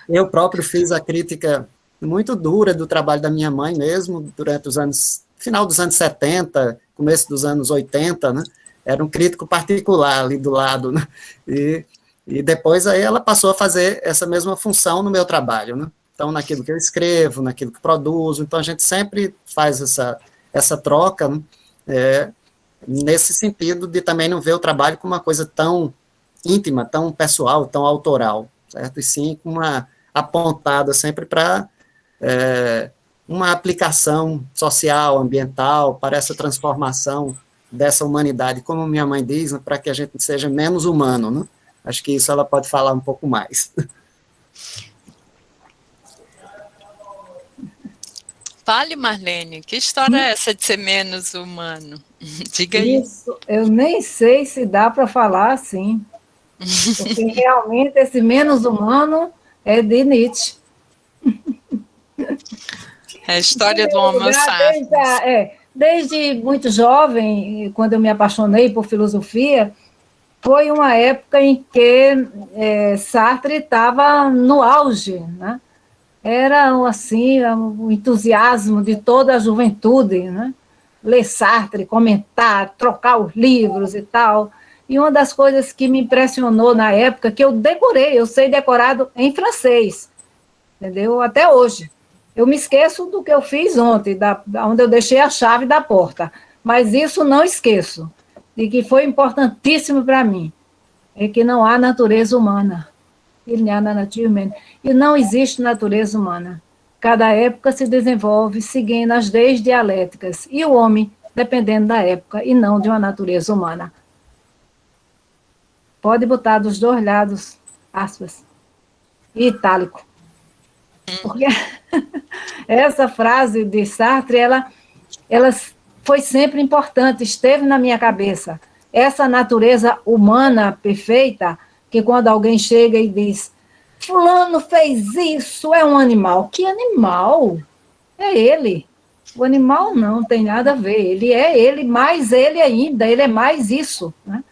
eu próprio fiz a crítica muito dura do trabalho da minha mãe mesmo, durante os anos, final dos anos 70, começo dos anos 80, né, era um crítico particular ali do lado, né? E depois aí ela passou a fazer essa mesma função no meu trabalho, né? Então, naquilo que eu escrevo, naquilo que produzo, então a gente sempre faz essa troca, né? Nesse sentido de também não ver o trabalho como uma coisa tão íntima, tão pessoal, tão autoral, certo? E sim com uma apontada sempre para uma aplicação social, ambiental, para essa transformação dessa humanidade, como minha mãe diz, né, para que a gente seja menos humano, né? Acho que isso ela pode falar um pouco mais. Fale, Marlene, que história é essa de ser menos humano? Diga aí. Isso, eu nem sei se dá para falar assim, porque realmente esse menos humano é de Nietzsche. É a história do Homo sapiens. Desde muito jovem, quando eu me apaixonei por filosofia, foi uma época em que Sartre estava no auge, né? Era assim, o entusiasmo de toda a juventude, né? Ler Sartre, comentar, trocar os livros e tal. E uma das coisas que me impressionou na época, que eu decorei, eu sei decorado em francês, entendeu? Até hoje. Eu me esqueço do que eu fiz ontem, onde eu deixei a chave da porta, mas isso não esqueço, de que foi importantíssimo para mim, é que não há natureza humana, e não existe natureza humana. Cada época se desenvolve seguindo as leis dialéticas, e o homem, dependendo da época, e não de uma natureza humana. Pode botar dos dois lados, aspas, e itálico. Porque essa frase de Sartre, ela foi sempre importante, esteve na minha cabeça. Essa natureza humana perfeita, que quando alguém chega e diz, fulano fez isso, é um animal. Que animal? É ele. O animal não tem nada a ver, ele é ele, mais ele ainda, ele é mais isso, né?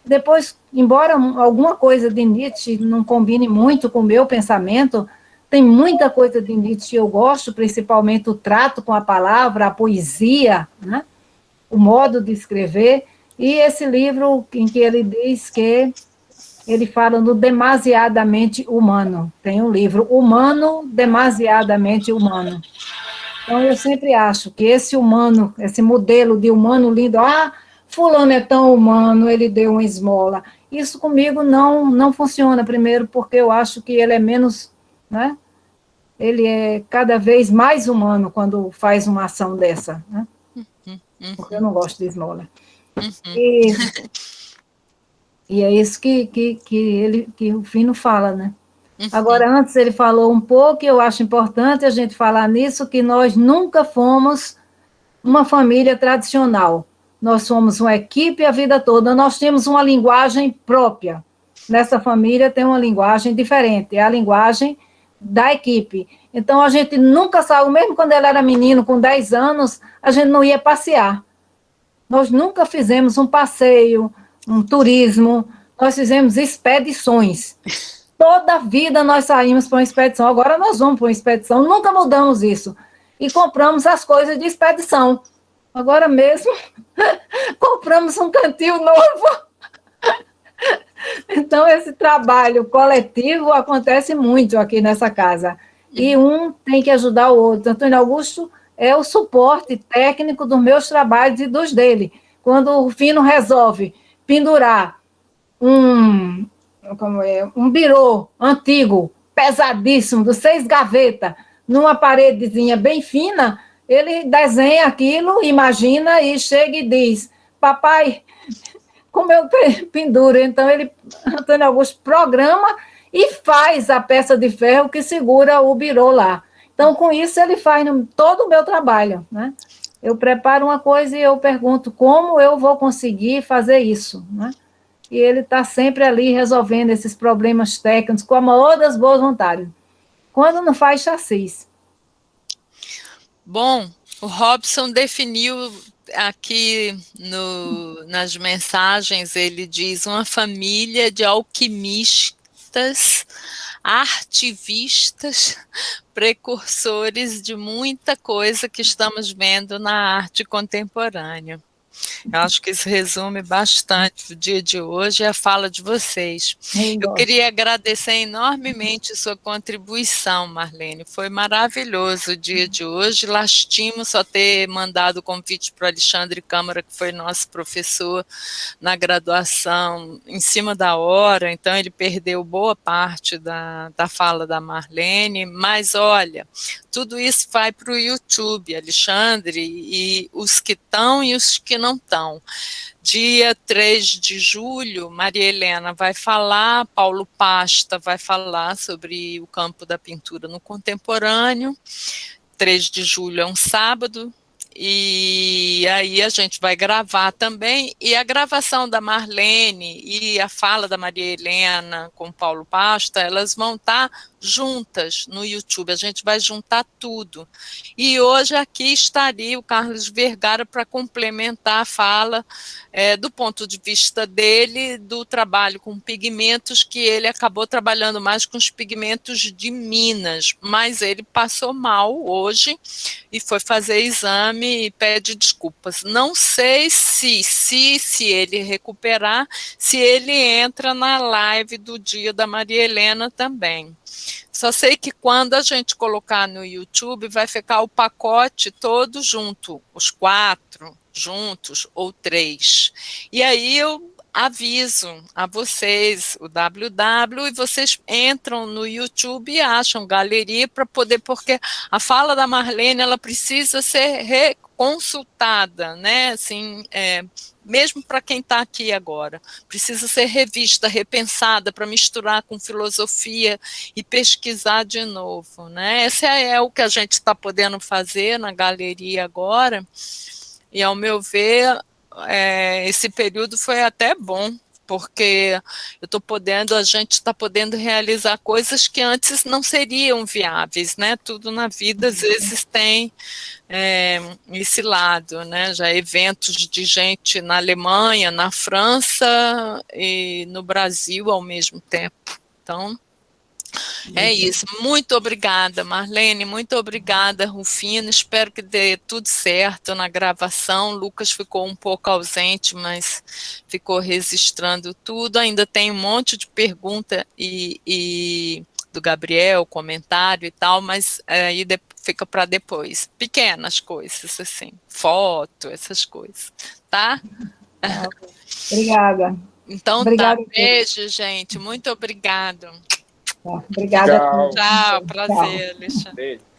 depois, embora alguma coisa de Nietzsche não combine muito com o meu pensamento, tem muita coisa de Nietzsche que eu gosto, principalmente o trato com a palavra, a poesia, né? O modo de escrever, e esse livro em que ele diz que ele fala no demasiadamente humano. Tem um livro, Humano, Demasiadamente Humano. Então, eu sempre acho que esse humano, esse modelo de humano lindo, fulano é tão humano, ele deu uma esmola. Isso comigo não funciona, primeiro, porque eu acho que ele é menos, né? Ele é cada vez mais humano quando faz uma ação dessa, né? Porque eu não gosto de esmola. E é isso que o Fino fala, né? Agora, antes ele falou um pouco, e eu acho importante a gente falar nisso, que nós nunca fomos uma família tradicional. Nós somos uma equipe a vida toda, nós temos uma linguagem própria. Nessa família tem uma linguagem diferente, é a linguagem da equipe. Então, a gente nunca saiu, mesmo quando ele era menino, com 10 anos, a gente não ia passear. Nós nunca fizemos um passeio, um turismo, nós fizemos expedições. Toda a vida nós saímos para uma expedição, agora nós vamos para uma expedição, nunca mudamos isso. E compramos as coisas de expedição. Agora mesmo, compramos um cantil novo. Então, esse trabalho coletivo acontece muito aqui nessa casa. E um tem que ajudar o outro. Antônio Augusto é o suporte técnico dos meus trabalhos e dos dele. Quando o Fino resolve pendurar um birô antigo, pesadíssimo, de 6 gavetas, numa paredezinha bem fina, ele desenha aquilo, imagina e chega e diz: papai, como eu penduro? Então, Antônio Augusto programa e faz a peça de ferro que segura o birô lá. Então, com isso, ele faz todo o meu trabalho, né? Eu preparo uma coisa e eu pergunto como eu vou conseguir fazer isso, né? E ele está sempre ali resolvendo esses problemas técnicos com a maior das boas vontades. Quando não faz chassis. Bom, o Robson definiu aqui nas mensagens, ele diz, uma família de alquimistas, artivistas, precursores de muita coisa que estamos vendo na arte contemporânea. Eu acho que isso resume bastante o dia de hoje e a fala de vocês. Eu queria agradecer enormemente sua contribuição, Marlene. Foi maravilhoso o dia de hoje. Lastimo só ter mandado o convite para o Alexandre Câmara, que foi nosso professor na graduação, em cima da hora, então ele perdeu boa parte da fala da Marlene, mas olha, tudo isso vai para o YouTube, Alexandre, e os que estão e os que não estão. Dia 3 de julho, Maria Helena vai falar, Paulo Pasta vai falar sobre o campo da pintura no contemporâneo. 3 de julho é um sábado, e aí a gente vai gravar também, e a gravação da Marlene e a fala da Maria Helena com Paulo Pasta, elas vão estar juntas no YouTube, a gente vai juntar tudo. E hoje aqui estaria o Carlos Vergara para complementar a fala do ponto de vista dele, do trabalho com pigmentos, que ele acabou trabalhando mais com os pigmentos de Minas, mas ele passou mal hoje e foi fazer exame e pede desculpas. Não sei se ele recuperar, se ele entra na live do dia da Maria Helena também. Só sei que quando a gente colocar no YouTube, vai ficar o pacote todo junto, os 4 juntos ou 3. E aí eu aviso a vocês, o www, e vocês entram no YouTube e acham galeria para poder, porque a fala da Marlene, ela precisa ser reconsultada, né, assim, mesmo para quem está aqui agora, precisa ser revista, repensada, para misturar com filosofia e pesquisar de novo, né, esse é o que a gente está podendo fazer na galeria agora, e ao meu ver, esse período foi até bom, porque a gente está podendo realizar coisas que antes não seriam viáveis, né? Tudo na vida, às vezes, tem esse lado, né? Já eventos de gente na Alemanha, na França e no Brasil ao mesmo tempo. Então, é isso. Muito obrigada, Marlene, muito obrigada, Rufino. Espero que dê tudo certo na gravação. O Lucas ficou um pouco ausente, mas ficou registrando tudo. Ainda tem um monte de pergunta e do Gabriel, comentário e tal, mas aí fica para depois. Pequenas coisas, assim, foto, essas coisas, tá? Obrigada. Então Obrigada, tá, beijo, gente. Muito obrigado. Obrigada. Tchau. Tchau, prazer, Alexandre. Beijo.